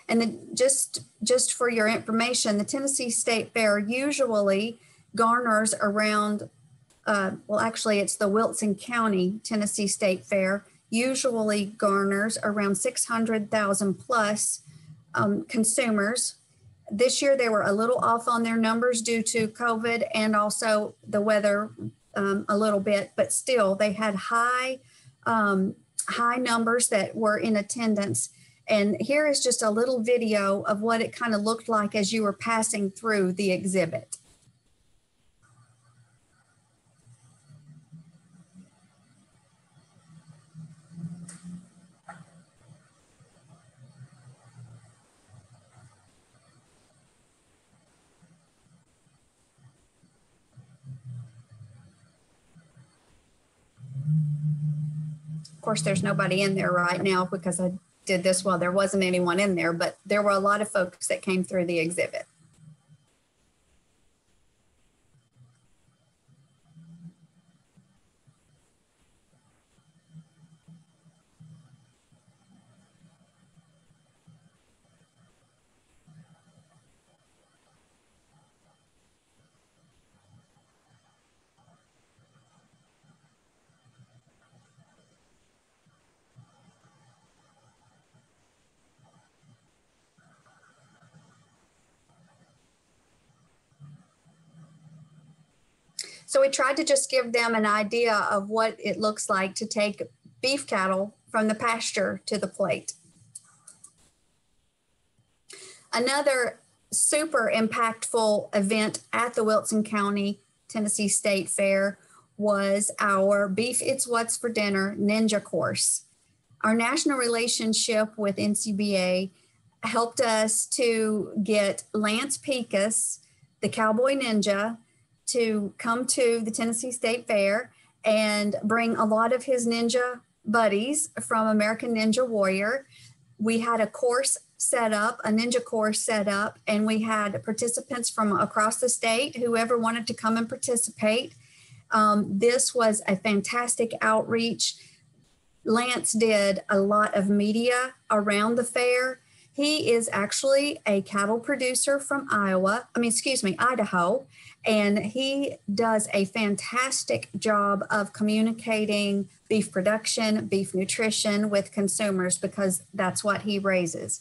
And then just for your information, the Tennessee State Fair usually garners around well, actually, it's the Wilson County Tennessee State Fair, usually garners around 600,000 plus consumers. This year, they were a little off on their numbers due to COVID and also the weather a little bit, but still they had high numbers that were in attendance. And here is just a little video of what it kind of looked like as you were passing through the exhibit. Of course, there's nobody in there right now because I did this well. There wasn't anyone in there, but there were a lot of folks that came through the exhibit. So we tried to just give them an idea of what it looks like to take beef cattle from the pasture to the plate. Another super impactful event at the Wilson County, Tennessee State Fair was our Beef It's What's for Dinner Ninja course. Our national relationship with NCBA helped us to get Lance Pekas, the Cowboy Ninja, to come to the Tennessee State Fair and bring a lot of his ninja buddies from American Ninja Warrior. We had a course set up, a ninja course set up, and we had participants from across the state, whoever wanted to come and participate. This was a fantastic outreach. Lance did a lot of media around the fair. He is actually a cattle producer from Idaho, and he does a fantastic job of communicating beef production, beef nutrition with consumers because that's what he raises.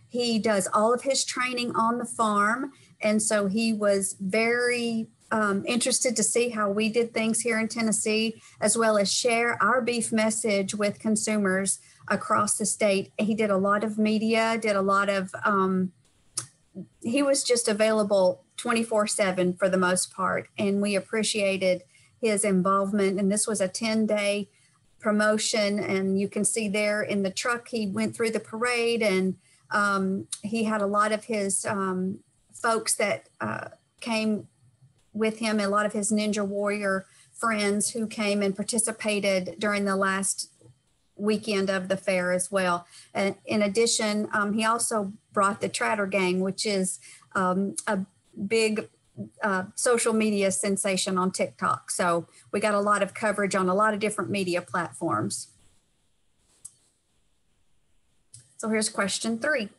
He does all of his training on the farm, and so he was very interested to see how we did things here in Tennessee, as well as share our beef message with consumers across the state. He did a lot of media, did a lot of, he was just available 24/7 for the most part. And we appreciated his involvement. And this was a 10-day promotion. And you can see there in the truck, he went through the parade, and he had a lot of his folks that came with him, a lot of his Ninja Warrior friends who came and participated during the last weekend of the fair as well. And in addition, he also brought the Tratter Gang, which is a big social media sensation on TikTok. So we got a lot of coverage on a lot of different media platforms. So here's question 3.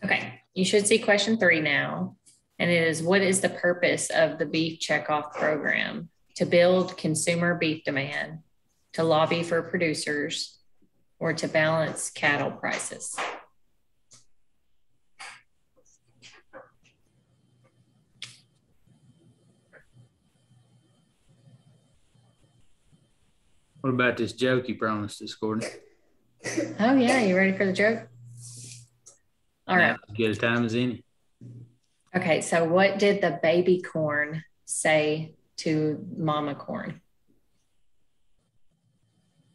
Okay, you should see question 3 now. And it is, what is the purpose of the beef checkoff program? To build consumer beef demand, to lobby for producers, or to balance cattle prices? What about this joke you promised us, Courtney? Oh yeah, you ready for the joke? All right. As good a time as any. Okay, so what did the baby corn say to mama corn?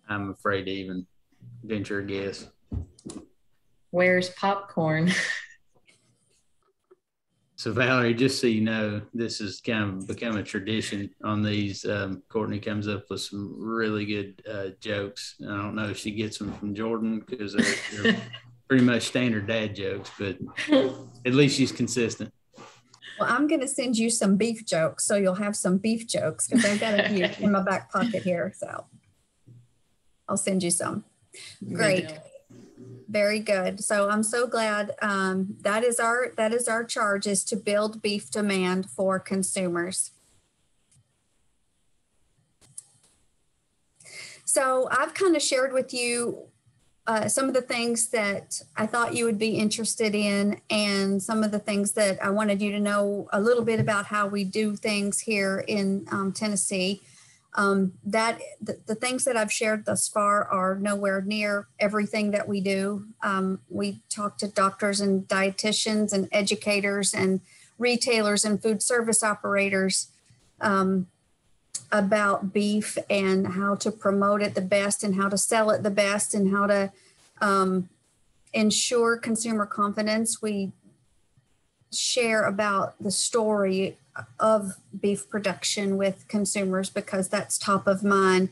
I'm afraid to even venture a guess. Where's popcorn? So Valerie, just so you know, this has kind of become a tradition on these. Courtney comes up with some really good jokes. I don't know if she gets them from Jordan because they're pretty much standard dad jokes, but at least she's consistent. Well, I'm going to send you some beef jokes, so you'll have some beef jokes because I've got a few in my back pocket here. So I'll send you some. Great. Very good. So I'm so glad that is our charge, is to build beef demand for consumers. So I've kind of shared with you some of the things that I thought you would be interested in, and some of the things that I wanted you to know a little bit about how we do things here in Tennessee. The things that I've shared thus far are nowhere near everything that we do. We talk to doctors and dietitians and educators and retailers and food service operators about beef and how to promote it the best and how to sell it the best and how to ensure consumer confidence. We share about the story of beef production with consumers because that's top of mind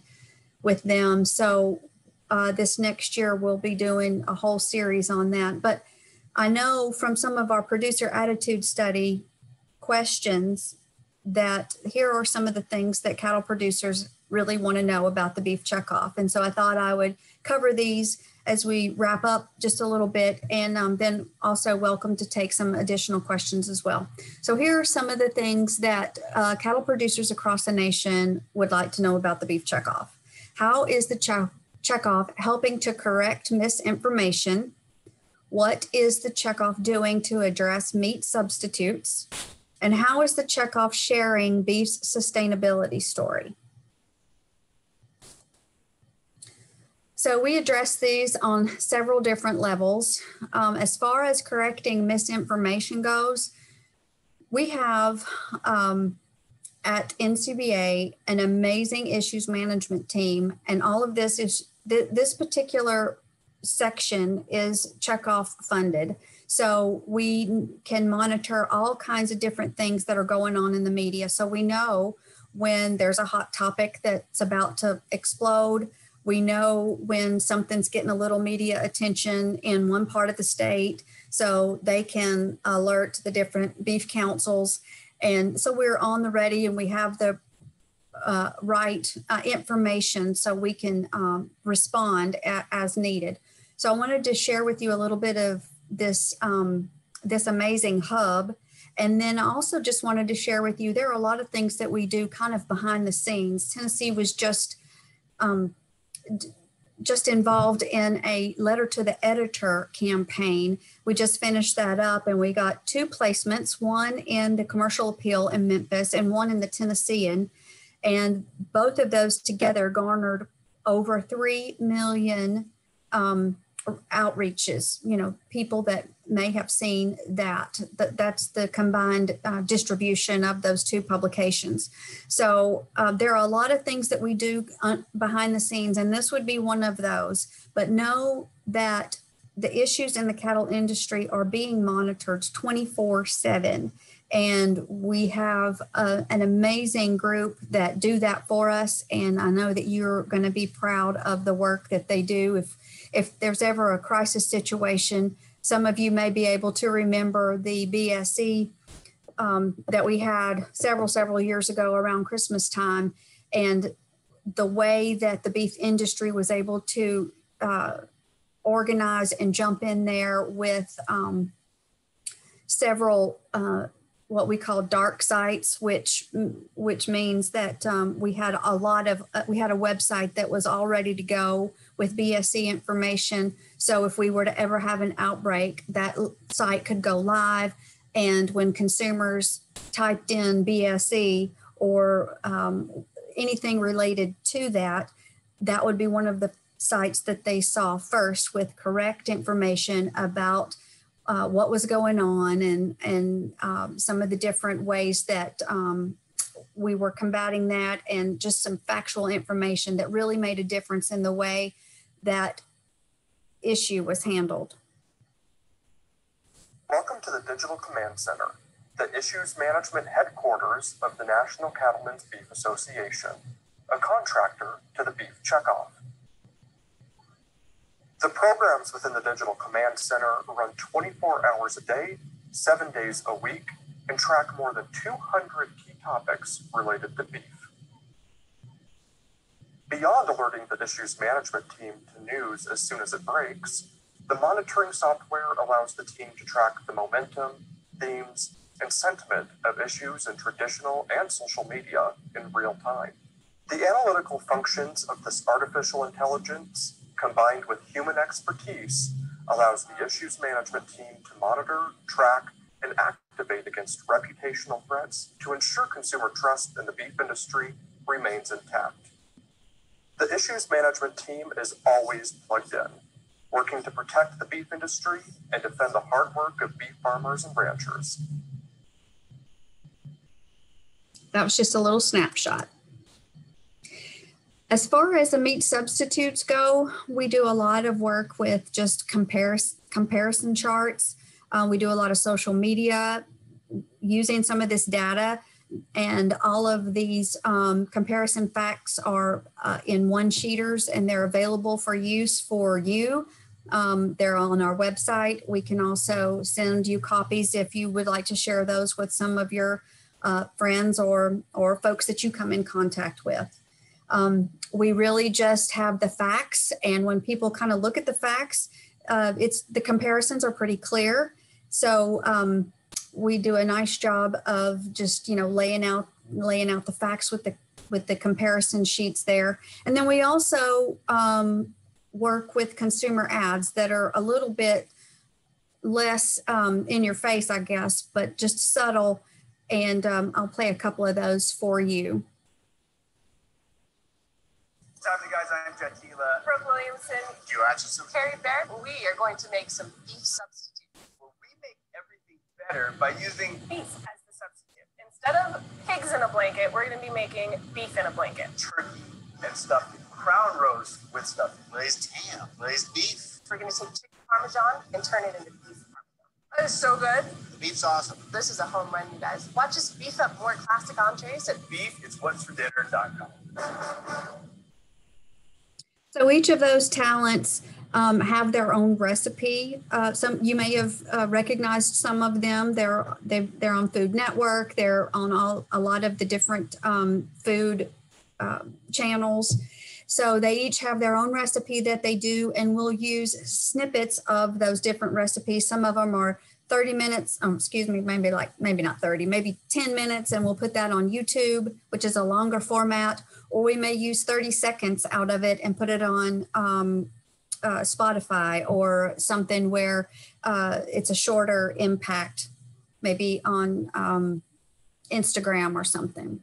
with them. So this next year we'll be doing a whole series on that. But I know from some of our producer attitude study questions that here are some of the things that cattle producers really want to know about the beef checkoff. And so I thought I would cover these as we wrap up just a little bit, and then also welcome to take some additional questions as well. So here are some of the things that cattle producers across the nation would like to know about the beef checkoff. How is the checkoff helping to correct misinformation? What is the checkoff doing to address meat substitutes? And how is the checkoff sharing beef's sustainability story? So we address these on several different levels. As far as correcting misinformation goes, we have at NCBA an amazing issues management team, and all of this is, this particular section is checkoff funded. So we can monitor all kinds of different things that are going on in the media. So we know when there's a hot topic that's about to explode. We know when something's getting a little media attention in one part of the state, so they can alert the different beef councils. And so we're on the ready, and we have the right information so we can respond as needed. So I wanted to share with you a little bit of this, this amazing hub. And then I also just wanted to share with you, there are a lot of things that we do kind of behind the scenes. Tennessee was just involved in a letter to the editor campaign. We just finished that up, and we got 2 placements, one in the Commercial Appeal in Memphis and one in the Tennessean. And both of those together garnered over 3 million outreaches, you know, people that may have seen that. That's the combined distribution of those 2 publications. So there are a lot of things that we do behind the scenes, and this would be one of those. But know that the issues in the cattle industry are being monitored 24/7. And we have an amazing group that do that for us. And I know that you're going to be proud of the work that they do. If there's ever a crisis situation, some of you may be able to remember the BSE that we had several years ago around Christmas time, and the way that the beef industry was able to organize and jump in there with several what we call dark sites, which means that we had a website that was all ready to go with BSE information. So if we were to ever have an outbreak, that site could go live. And when consumers typed in BSE or anything related to that, that would be one of the sites that they saw first with correct information about what was going on and some of the different ways that we were combating that, and just some factual information that really made a difference in the way that issue was handled. Welcome to the Digital Command Center, the issues management headquarters of the National Cattlemen's Beef Association, a contractor to the Beef Checkoff. The programs within the Digital Command Center run 24 hours a day, 7 days a week, and track more than 200 key topics related to beef. Beyond alerting the issues management team to news as soon as it breaks, the monitoring software allows the team to track the momentum, themes, and sentiment of issues in traditional and social media in real time. The analytical functions of this artificial intelligence, combined with human expertise, allows the issues management team to monitor, track, and activate against reputational threats to ensure consumer trust in the beef industry remains intact. The issues management team is always plugged in, working to protect the beef industry and defend the hard work of beef farmers and ranchers. That was just a little snapshot. As far as the meat substitutes go, we do a lot of work with just comparison charts. We do a lot of social media using some of this data. and all of these comparison facts are in one-sheeters, and they're available for use for you. They're on our website. We can also send you copies if you would like to share those with some of your friends or folks that you come in contact with. We really just have the facts, and when people kind of look at the facts, the comparisons are pretty clear. So we do a nice job of just, you know, laying out the facts with the comparison sheets there. And then we also work with consumer ads that are a little bit less in your face, I guess, but just subtle. And I'll play a couple of those for you. What's happening, guys? I'm Jet Tila. Brooke Williamson. Joe Atchison. Carrie Barrett. We are going to make some beef substitute. Well, we make everything better by using beef as the substitute. Instead of pigs in a blanket, we're going to be making beef in a blanket. Turkey and stuffing. Crown roast with stuffing. Glazed ham. Glazed beef. We're going to take chicken parmesan and turn it into beef parmesan. That is so good. The beef's awesome. This is a home run, you guys. Watch us beef up more classic entrees. Beef is what's for dinner.com. So each of those talents have their own recipe. Some you may have recognized some of them. They're on Food Network. They're on a lot of the different food channels. So they each have their own recipe that they do, and we'll use snippets of those different recipes. Some of them are 30 minutes, maybe not 30, maybe 10 minutes, and we'll put that on YouTube, which is a longer format, or we may use 30 seconds out of it and put it on Spotify or something where it's a shorter impact, maybe on Instagram or something.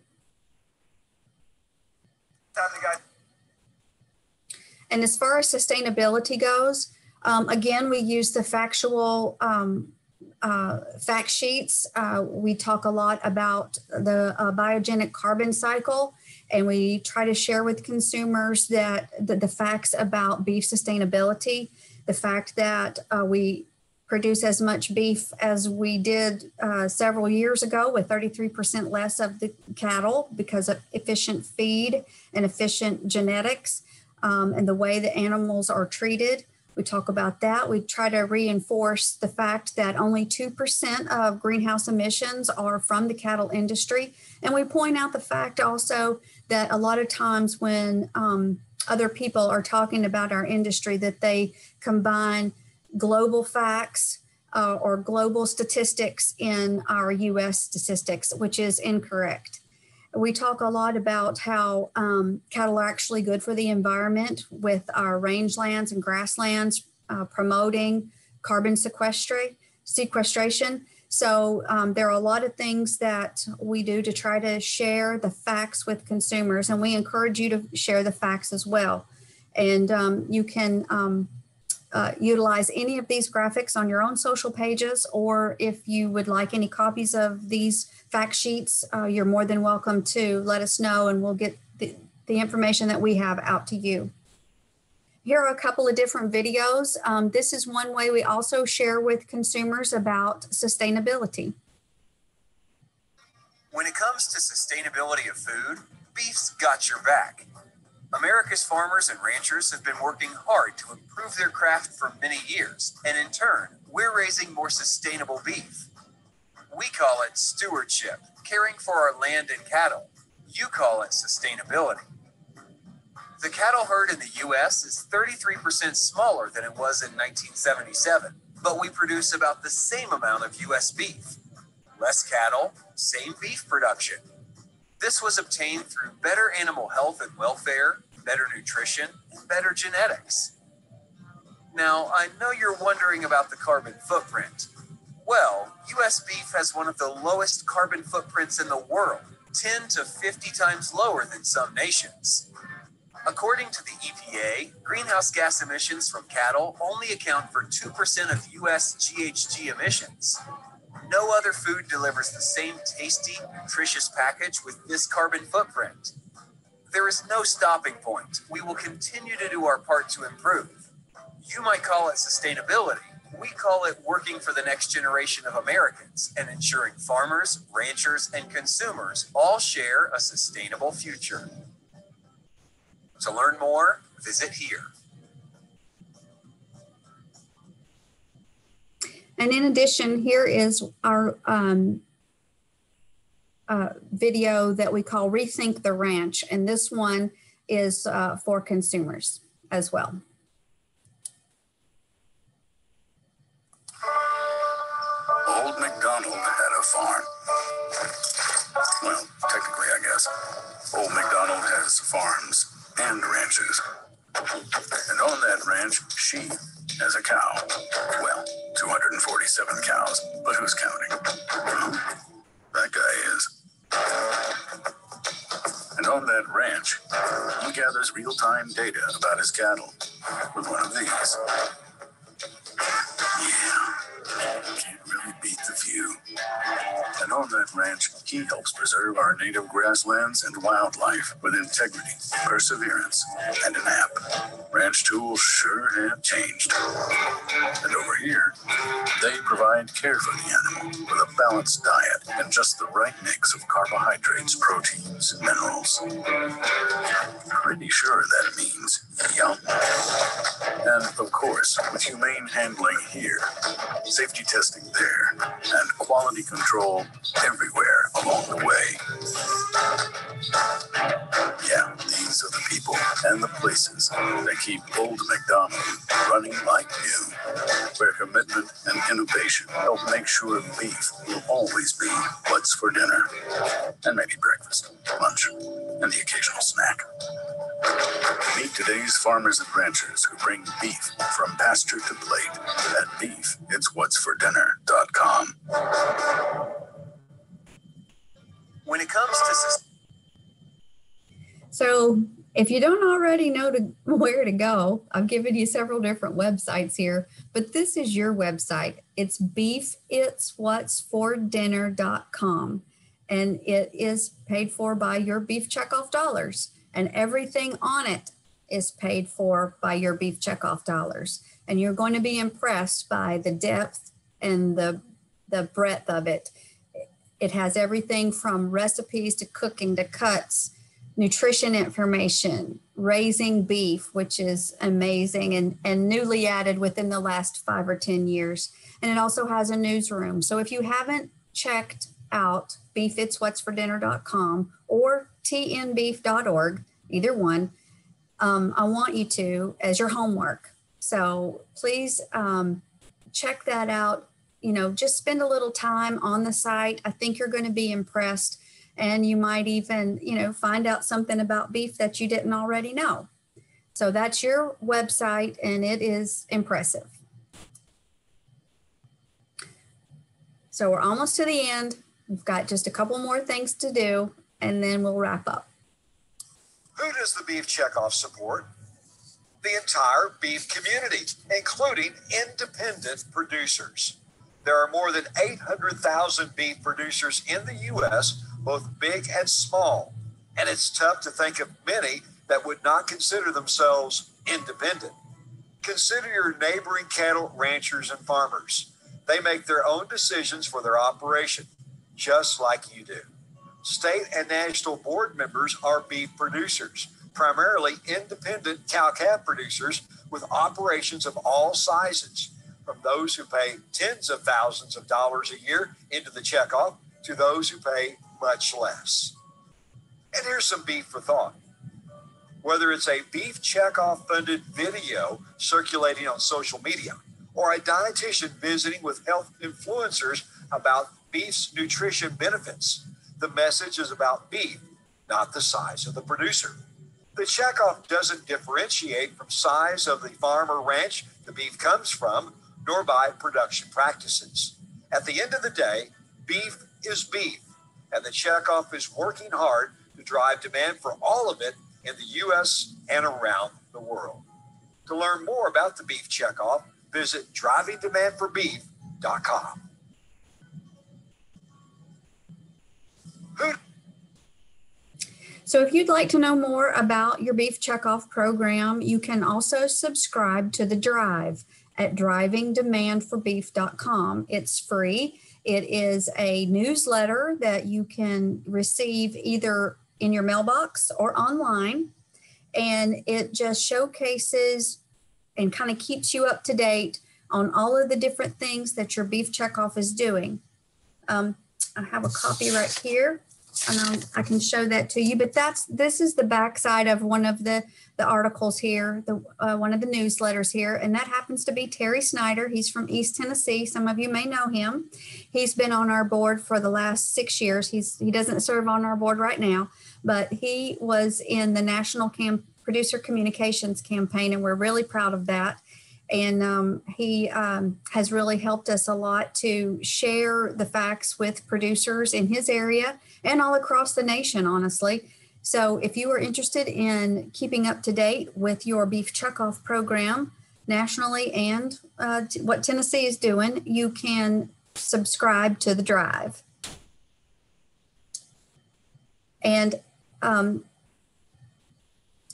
And as far as sustainability goes, again, we use the factual fact sheets. We talk a lot about the biogenic carbon cycle, and we try to share with consumers that the facts about beef sustainability, the fact that we produce as much beef as we did several years ago with 33% less of the cattle because of efficient feed and efficient genetics. And the way the animals are treated. We talk about that. We try to reinforce the fact that only 2% of greenhouse emissions are from the cattle industry. And we point out the fact also that a lot of times when other people are talking about our industry, that they combine global facts or global statistics in our US statistics, which is incorrect. We talk a lot about how cattle are actually good for the environment with our rangelands and grasslands, promoting carbon sequestration. So there are a lot of things that we do to try to share the facts with consumers, and we encourage you to share the facts as well. And you can utilize any of these graphics on your own social pages, or if you would like any copies of these fact sheets, you're more than welcome to let us know, and we'll get the information that we have out to you. Here are a couple of different videos. This is one way we also share with consumers about sustainability. When it comes to sustainability of food, beef's got your back. America's farmers and ranchers have been working hard to improve their craft for many years, and in turn, we're raising more sustainable beef. We call it stewardship, caring for our land and cattle. You call it sustainability. The cattle herd in the U.S. is 33% smaller than it was in 1977, but we produce about the same amount of U.S. beef. Less cattle, same beef production. This was obtained through better animal health and welfare, better nutrition, and better genetics. Now, I know you're wondering about the carbon footprint. Well, U.S. beef has one of the lowest carbon footprints in the world, 10 to 50 times lower than some nations. According to the EPA, greenhouse gas emissions from cattle only account for 2% of U.S. GHG emissions. No other food delivers the same tasty, nutritious package with this carbon footprint. There is no stopping point. We will continue to do our part to improve. You might call it sustainability. We call it working for the next generation of Americans and ensuring farmers, ranchers, and consumers all share a sustainable future. To learn more, visit here. And in addition, here is our video that we call Rethink the Ranch. And this one is for consumers as well. Old MacDonald had a farm. Well, technically, I guess. Old MacDonald has farms and ranches. And on that ranch, she has a cow. Well, 247 cows, but who's counting? That guy is. And on that ranch, he gathers real-time data about his cattle with one of these. Yeah, can't really beat the view. And on that ranch, he helps preserve our native grasslands and wildlife with integrity, perseverance, and an app. Ranch tools sure have changed. And over here, they provide care for the animal with a balanced diet and just the right mix of carbohydrates, proteins, and minerals. Pretty sure that means yum. And of course, with humane handling here, safety testing there, and quality control everywhere along the way. Yeah, these are the people and the places that keep Old MacDonald running like new, where commitment and innovation help make sure beef will always be what's for dinner, and maybe breakfast, lunch, and the occasional snack. Meet today's farmers and ranchers who bring beef from pasture to plate at beefitswhatsfordinner.com. When it comes to So if you don't already know where to go, I've given you several different websites here, but this is your website. It's beefitswhatsfordinner.com, and it is paid for by your Beef Checkoff dollars, and everything on it is paid for by your Beef Checkoff dollars. And you're going to be impressed by the depth and the breadth of it. It has everything from recipes to cooking to cuts, nutrition information, raising beef, which is amazing and newly added within the last 5 or 10 years. And it also has a newsroom. So if you haven't checked out beefitswhatsfordinner.com or tnbeef.org, either one, I want you to as your homework. So please check that out. You know, just spend a little time on the site. I think you're going to be impressed. And you might even, you know, find out something about beef that you didn't already know. So that's your website, and it is impressive. So we're almost to the end. We've got just a couple more things to do, and then we'll wrap up. Who does the Beef Checkoff support? The entire beef community, including independent producers. There are more than 800,000 beef producers in the U.S., both big and small, and it's tough to think of many that would not consider themselves independent. Consider your neighboring cattle ranchers and farmers. They make their own decisions for their operation, just like you do. State and national board members are beef producers, primarily independent cow-calf producers with operations of all sizes, from those who pay tens of thousands of dollars a year into the checkoff to those who pay much less. And here's some beef for thought. Whether it's a Beef Checkoff funded video circulating on social media or a dietitian visiting with health influencers about beef's nutrition benefits, the message is about beef, not the size of the producer. The checkoff doesn't differentiate from size of the farm or ranch the beef comes from, nor by production practices. At the end of the day, beef is beef, and the checkoff is working hard to drive demand for all of it in the U.S. and around the world. To learn more about the Beef Checkoff, visit drivingdemandforbeef.com. So if you'd like to know more about your Beef Checkoff program, you can also subscribe to The Drive at drivingdemandforbeef.com. It's free. It is a newsletter that you can receive either in your mailbox or online. And it just showcases and kind of keeps you up to date on all of the different things that your beef checkoff is doing. I have a copy right here, and I can show that to you, but this is the backside of one of the articles here, one of the newsletters here, and that happens to be Terry Snyder. He's from East Tennessee. Some of you may know him. He's been on our board for the last 6 years. He doesn't serve on our board right now, but he was in the National Producer Communications Campaign, and we're really proud of that. And he has really helped us a lot to share the facts with producers in his area and all across the nation, honestly. So if you are interested in keeping up to date with your beef checkoff program nationally and what Tennessee is doing, you can subscribe to the Drive. And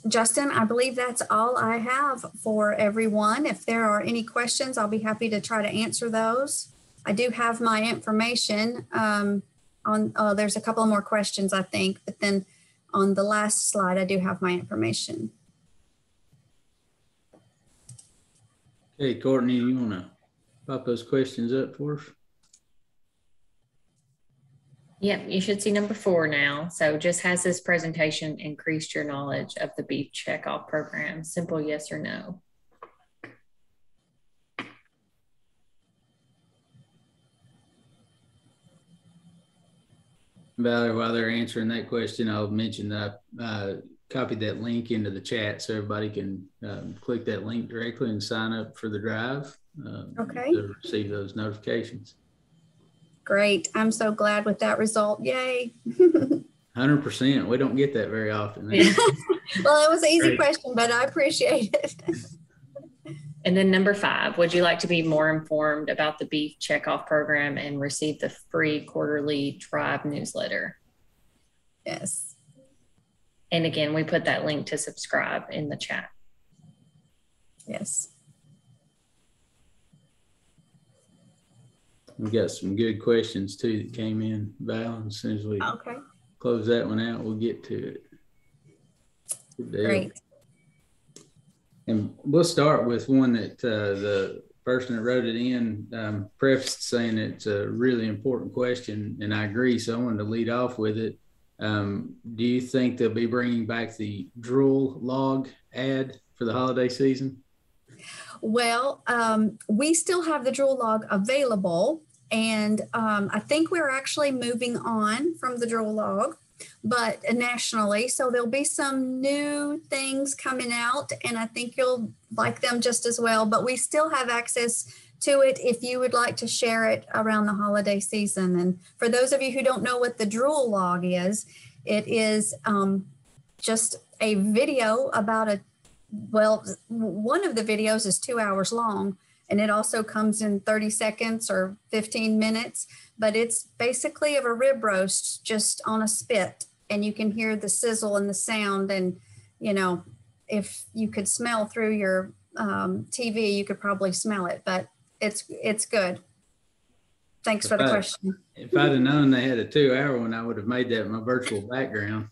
Justin, I believe that's all I have for everyone. If there are any questions, I'll be happy to try to answer those. I do have my information there's a couple more questions, I think, but then on the last slide, I do have my information. Okay, Courtney, you want to pop those questions up for us? Yep, you should see number 4 now. So just has this presentation increased your knowledge of the beef checkoff program? Simple yes or no. Valerie, while they're answering that question, I'll mention that I copied that link into the chat so everybody can click that link directly and sign up for the Drive to receive those notifications. Great. I'm so glad with that result. Yay. 100%. We don't get that very often. Well, it was an easy question, but I appreciate it. And then number 5, would you like to be more informed about the beef checkoff program and receive the free quarterly Drive newsletter? Yes. And again, we put that link to subscribe in the chat. Yes. We got some good questions too that came in, Val. As soon as we close that one out, we'll get to it. Great. And we'll start with one that the person that wrote it in prefaced saying it's a really important question, and I agree. So I wanted to lead off with it. Do you think they'll be bringing back the drool log ad for the holiday season? Well, we still have the drool log available, and I think we're actually moving on from the drool log, but nationally. So there'll be some new things coming out, and I think you'll like them just as well. But we still have access to it if you would like to share it around the holiday season. And for those of you who don't know what the drool log is, it is just a video about one of the videos is 2 hours long, and it also comes in 30 seconds or 15 minutes, but it's basically of a rib roast just on a spit, and you can hear the sizzle and the sound. And, you know, if you could smell through your TV, you could probably smell it, but it's good. Thanks for the question. If I'd have known they had a 2-hour one, I would have made that my virtual background.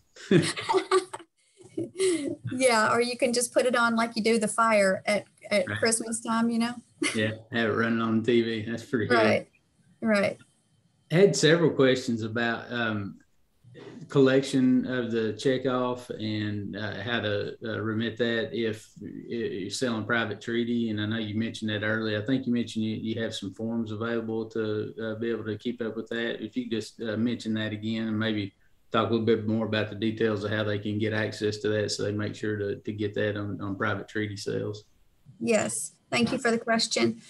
Yeah, or you can just put it on like you do the fire at Christmas time, you know? Yeah, have it running on TV. That's pretty good. Right. I had several questions about collection of the checkoff and how to remit that if you're selling private treaty. And I know you mentioned that earlier. I think you mentioned you have some forms available to be able to keep up with that. If you could just mention that again and maybe talk a little bit more about the details of how they can get access to that so they make sure to get that on private treaty sales. Yes. Thank you for the question.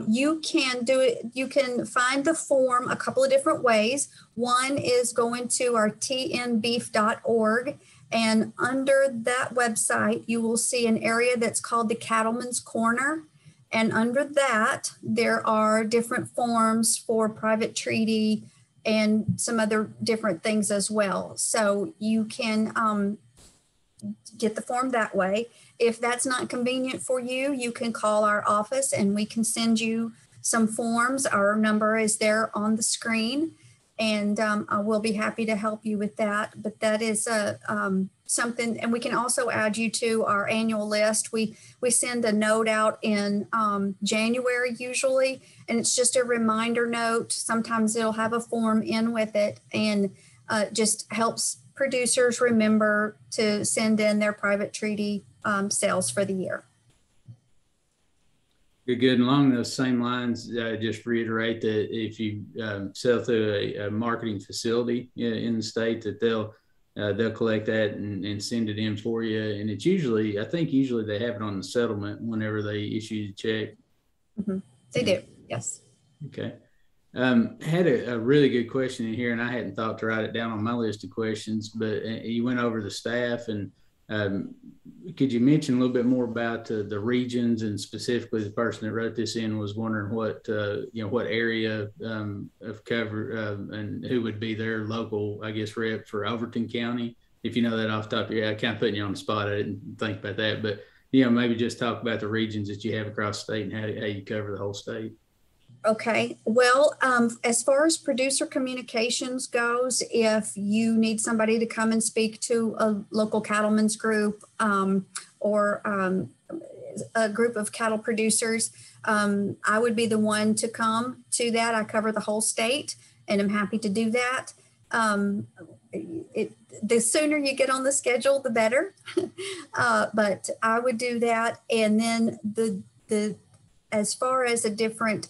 You can do it. You can find the form a couple of different ways. One is going to our tnbeef.org, and under that website, you will see an area that's called the Cattleman's Corner. And under that, there are different forms for private treaty and some other different things as well. So you can get the form that way. If that's not convenient for you, you can call our office and we can send you some forms. Our number is there on the screen, and I will be happy to help you with that. But that is something, and we can also add you to our annual list. We send a note out in January usually, and it's just a reminder note. Sometimes it'll have a form in with it, and just helps producers remember to send in their private treaty sales for the year. Good. And along those same lines, just reiterate that if you sell through a marketing facility in the state, that they'll collect that and send it in for you. And it's usually, I think usually they have it on the settlement whenever they issue the check. Mm-hmm. They do, yes. Okay. Had a really good question in here, and I hadn't thought to write it down on my list of questions, but you went over the staff, and could you mention a little bit more about the regions, and specifically the person that wrote this in was wondering what what area of cover and who would be their local, I guess, rep for Overton County. If you know that off the top of your head, I kind of putting you on the spot. I didn't think about that, but maybe just talk about the regions that you have across the state and how you cover the whole state. Okay, well, as far as producer communications goes, if you need somebody to come and speak to a local cattlemen's group or a group of cattle producers, I would be the one to come to that. I cover the whole state, and I'm happy to do that. The sooner you get on the schedule, the better. But I would do that, and then the as far as the different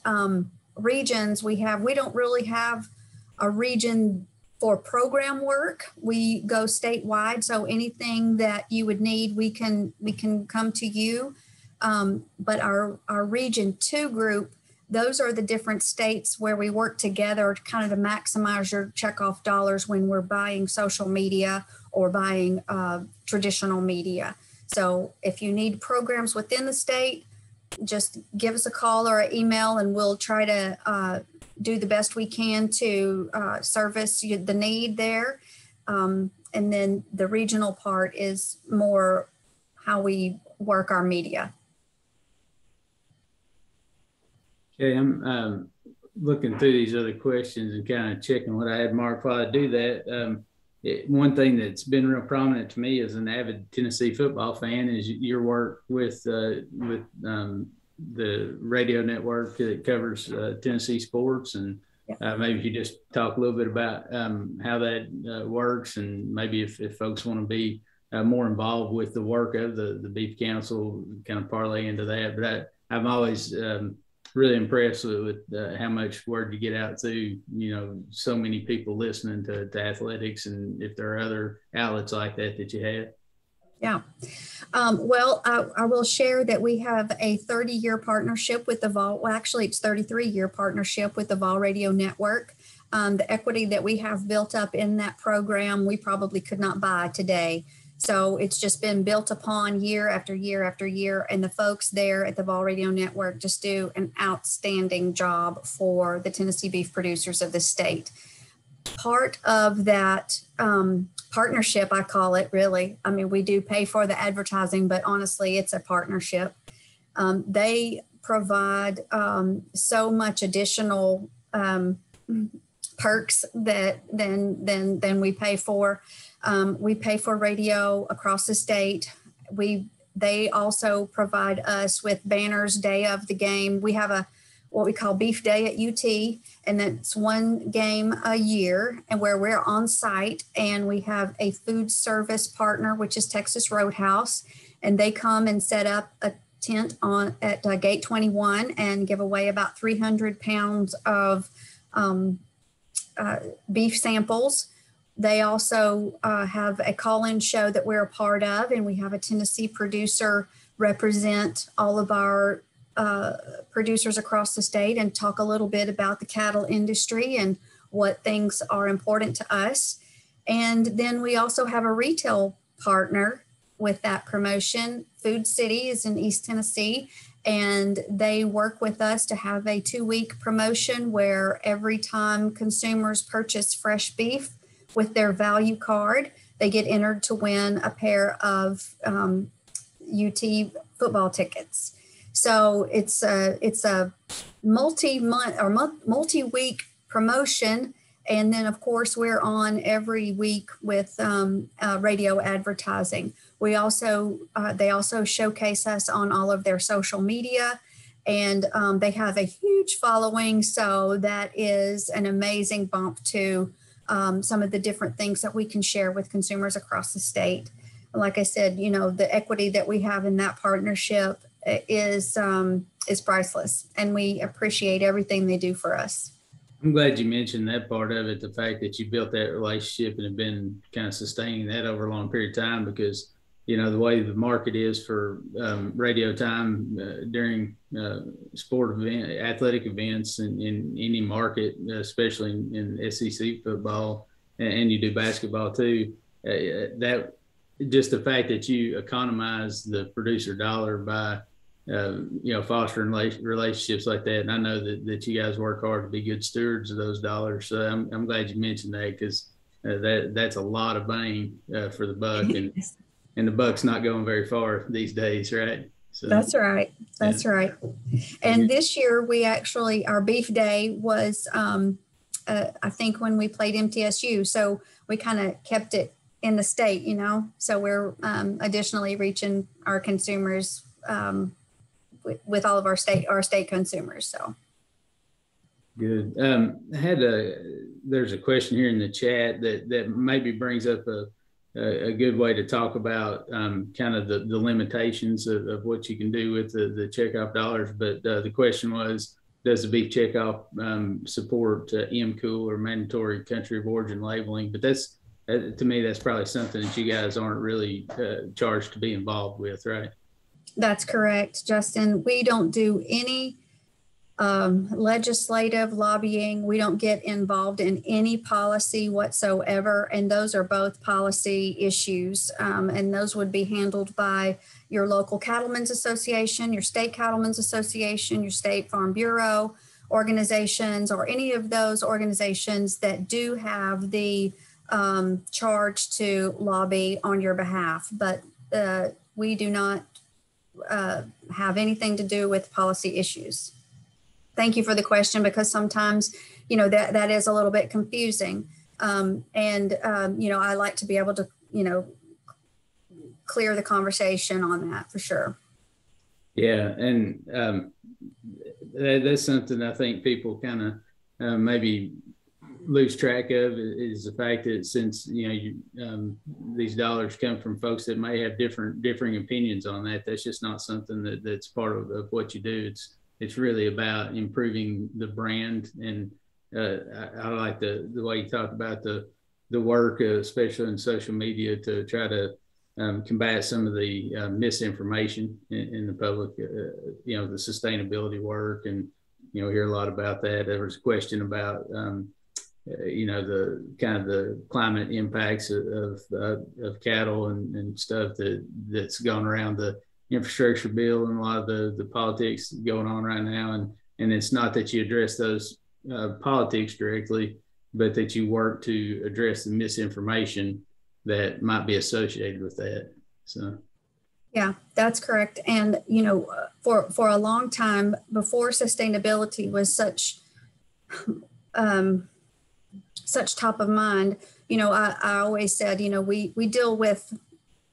regions we don't really have a region for program work. We go statewide, so anything that you would need, we can come to you. But our Region 2 group, those are the different states where we work together kind of to maximize your checkoff dollars when we're buying social media or buying traditional media. So if you need programs within the state, just give us a call or an email, and we'll try to do the best we can to service the need there. And then the regional part is more how we work our media. Okay, I'm looking through these other questions and kind of checking what I had marked while I do that. One thing that's been real prominent to me as an avid Tennessee football fan is your work with the radio network that covers Tennessee sports, and maybe if you just talk a little bit about how that works, and maybe if folks want to be more involved with the work of the Beef Council, kind of parlay into that. But I'm always really impressed with how much word you get out to, so many people listening to athletics, and if there are other outlets like that you have. Yeah. Well, I will share that we have a 30-year partnership with the Vol. Well, actually, it's 33-year partnership with the Vol Radio Network. The equity that we have built up in that program, we probably could not buy today. So it's just been built upon year after year after year. And the folks there at the Vol Radio Network just do an outstanding job for the Tennessee beef producers of the state. Part of that partnership, I call it, really. I mean, we do pay for the advertising, but honestly, it's a partnership. They provide so much additional perks than we pay for. We pay for radio across the state. They also provide us with banners day of the game. We have what we call Beef Day at UT, and that's one game a year, and where we're on site, and we have a food service partner, which is Texas Roadhouse, and they come and set up a tent at Gate 21 and give away about 300 pounds of beef samples. They also have a call-in show that we're a part of, and we have a Tennessee producer represent all of our producers across the state and talk a little bit about the cattle industry and what things are important to us. And then we also have a retail partner with that promotion. Food City is in East Tennessee, and they work with us to have a 2-week promotion where every time consumers purchase fresh beef with their value card, they get entered to win a pair of UT football tickets. So it's a multi-month or multi-week promotion. And then, of course, we're on every week with radio advertising. We also they also showcase us on all of their social media, and they have a huge following. So that is an amazing bump to some of the different things that we can share with consumers across the state. Like I said, you know, the equity that we have in that partnership is priceless, and we appreciate everything they do for us. I'm glad you mentioned that part of it, the fact that you built that relationship and have been kind of sustaining that over a long period of time, because, you know, the way the market is for radio time during sport event, athletic events in any market, especially in SEC football, and you do basketball too, that just the fact that you economize the producer dollar by you know, fostering relationships like that. And I know that you guys work hard to be good stewards of those dollars. So I'm glad you mentioned that, because that's a lot of bang for the buck, and the buck's not going very far these days, right? So, that's right. That's right. And this year we actually, our beef day was, I think when we played MTSU, so we kind of kept it in the state, you know, so we're additionally reaching our consumers with all of our state consumers. So good. There's a question here in the chat that maybe brings up a good way to talk about kind of the limitations of what you can do with the checkoff dollars. But the question was, does the beef checkoff support MCOOL or mandatory country of origin labeling? But that's, to me, that's probably something that you guys aren't really charged to be involved with, right? That's correct, Justin. We don't do any legislative lobbying. We don't get involved in any policy whatsoever. And those are both policy issues. And those would be handled by your local Cattlemen's Association, your state Cattlemen's Association, your state Farm Bureau organizations, or any of those organizations that do have the charge to lobby on your behalf. But we do not have anything to do with policy issues. Thank you for the question, because sometimes, you know, that is a little bit confusing. You know, I like to be able to, you know, clear the conversation on that for sure. Yeah. And that's something I think people kind of maybe lose track of, is the fact that since, you know, these dollars come from folks that may have differing opinions on that, that's just not something that's part of what you do. It's really about improving the brand. And I like the way you talk about the work, especially in social media, to try to combat some of the misinformation in the public, you know, the sustainability work. And, you know, hear a lot about that. There was a question about, you know, the kind of the climate impacts of cattle and stuff that's gone around the infrastructure bill and a lot of the politics going on right now. And it's not that you address those politics directly, but that you work to address the misinformation that might be associated with that. So. Yeah, that's correct. And, you know, for a long time before sustainability was such top of mind, you know, I always said, you know, we deal with,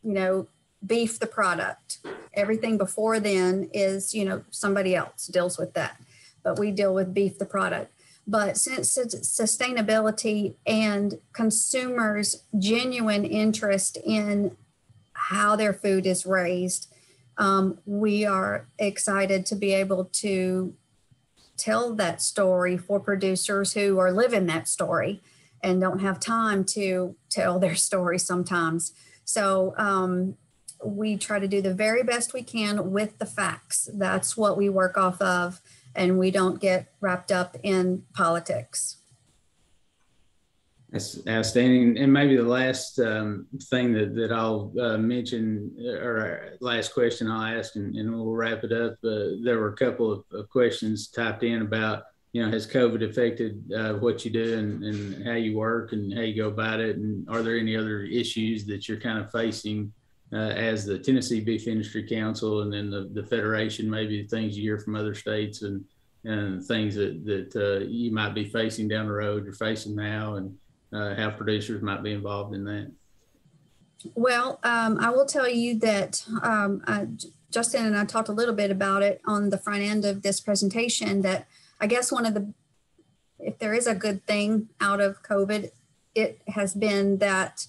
you know, beef, the product. Everything before then is, you know, somebody else deals with that, but we deal with beef, the product. But since sustainability and consumers' genuine interest in how their food is raised, we are excited to be able to tell that story for producers who are living that story and don't have time to tell their story sometimes. So we try to do the very best we can with the facts. That's what we work off of, and we don't get wrapped up in politics. That's outstanding. And maybe the last thing that I'll mention, or last question I'll ask, and we'll wrap it up. There were a couple of questions typed in about has COVID affected what you do and how you work and how you go about it? And are there any other issues that you're kind of facing as the Tennessee Beef Industry Council and then the Federation, maybe things you hear from other states and things that you might be facing down the road, you're facing now, and how producers might be involved in that? Well, I will tell you that Justin and I talked a little bit about it on the front end of this presentation, that I guess if there is a good thing out of COVID, it has been that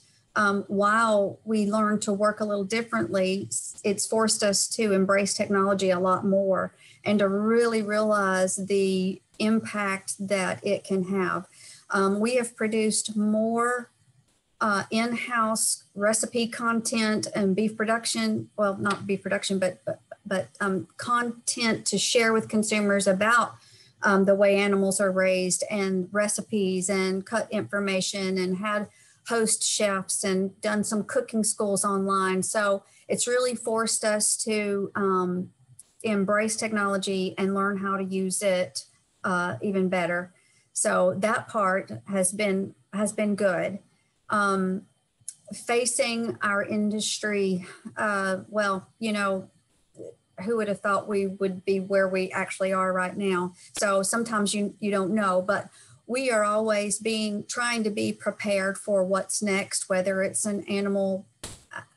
while we learned to work a little differently, it's forced us to embrace technology a lot more and to really realize the impact that it can have. We have produced more in-house recipe content and beef production, well, not beef production, but content to share with consumers about the way animals are raised, and recipes and cut information, and had host chefs and done some cooking schools online. So it's really forced us to embrace technology and learn how to use it even better. So that part has been good. Facing our industry, well, who would have thought we would be where we actually are right now? So sometimes you don't know, but we are always trying to be prepared for what's next, whether it's an animal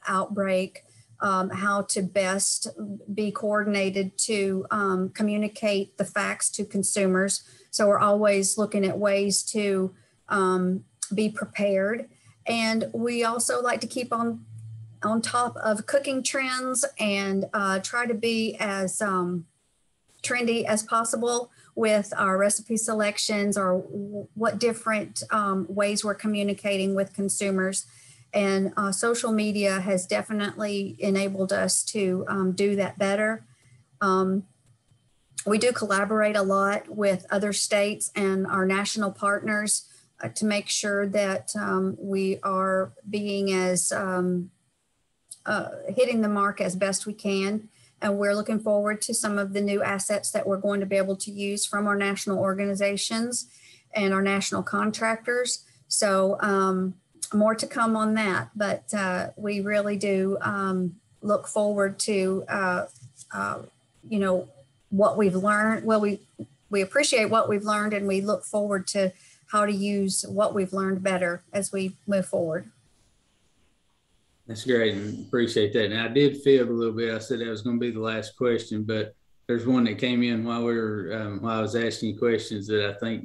outbreak, how to best be coordinated to communicate the facts to consumers. So we're always looking at ways to be prepared. And we also like to keep on top of cooking trends and try to be as trendy as possible with our recipe selections, or what different ways we're communicating with consumers. And social media has definitely enabled us to do that better. We do collaborate a lot with other states and our national partners to make sure that we are being as hitting the mark as best we can. And we're looking forward to some of the new assets that we're going to be able to use from our national organizations and our national contractors. So more to come on that, but we really do look forward to, what we've learned. Well, we appreciate what we've learned, and we look forward to how to use what we've learned better as we move forward. That's great, and appreciate that. And I did fib a little bit. I said that was going to be the last question, but there's one that came in while I was asking you questions that I think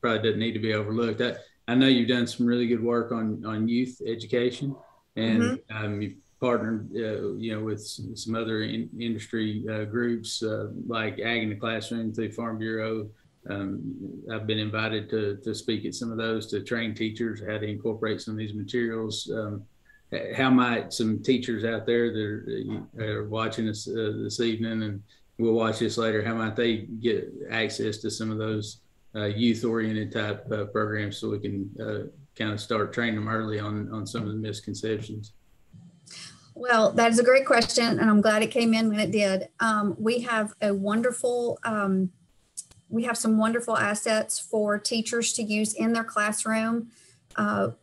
probably doesn't need to be overlooked. I know you've done some really good work on youth education, and you've partnered, with some other industry groups like Ag in the Classroom through Farm Bureau. I've been invited to speak at some of those, to train teachers how to incorporate some of these materials. How might some teachers out there that are watching us this evening, and we'll watch this later, how might they get access to some of those youth-oriented type programs, so we can kind of start training them early on some of the misconceptions? Well, that is a great question, and I'm glad it came in when it did. We have some wonderful assets for teachers to use in their classroom.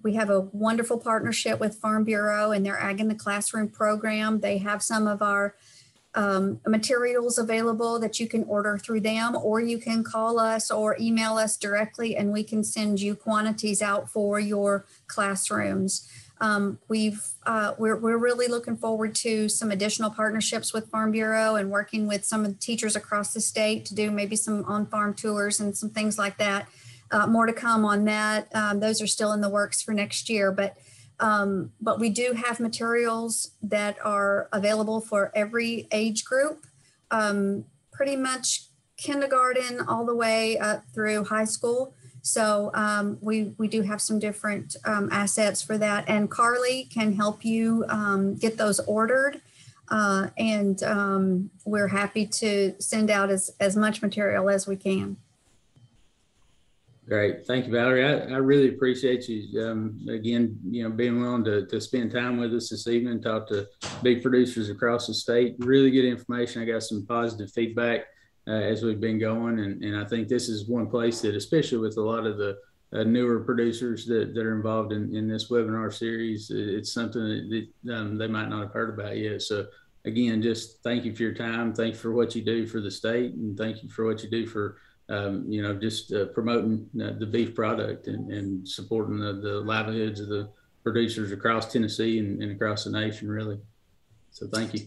We have a wonderful partnership with Farm Bureau and their Ag in the Classroom program. They have some of our materials available that you can order through them, or you can call us or email us directly, and we can send you quantities out for your classrooms. We're really looking forward to some additional partnerships with Farm Bureau and working with some of the teachers across the state to do maybe some on-farm tours and some things like that. More to come on that. Those are still in the works for next year, but we do have materials that are available for every age group, pretty much kindergarten all the way up through high school. So we do have some different assets for that, and Carly can help you get those ordered. And we're happy to send out as much material as we can. Great. Thank you, Valerie. I really appreciate you, again, being willing to spend time with us this evening, talk to big producers across the state. Really good information. I got some positive feedback as we've been going. And I think this is one place that, especially with a lot of the newer producers that are involved in this webinar series, it's something that they might not have heard about yet. So again, just thank you for your time. Thank you for what you do for the state, and thank you for what you do for, just promoting the beef product and supporting the livelihoods of the producers across Tennessee and across the nation, really. So thank you.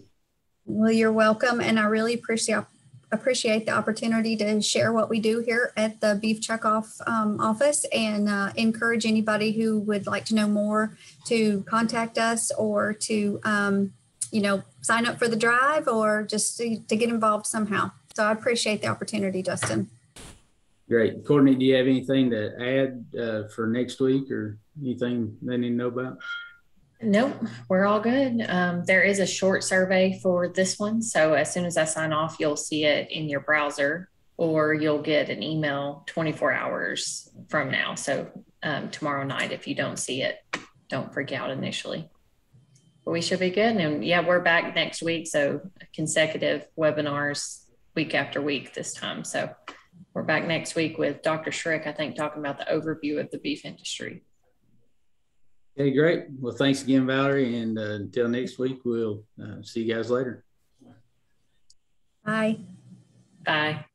Well, you're welcome. And I really appreciate the opportunity to share what we do here at the Beef Checkoff office, and encourage anybody who would like to know more to contact us, or to, sign up for the drive, or just to get involved somehow. So I appreciate the opportunity, Justin. Great. Courtney, do you have anything to add for next week, or anything they need to know about? Nope, we're all good. There is a short survey for this one. So as soon as I sign off, you'll see it in your browser, or you'll get an email 24 hours from now. So tomorrow night, if you don't see it, don't freak out initially. But we should be good. And yeah, we're back next week. So consecutive webinars week after week this time. So we're back next week with Dr. Schrick, I think, talking about the overview of the beef industry. Okay, great. Well, thanks again, Valerie. And until next week, we'll see you guys later. Bye. Bye.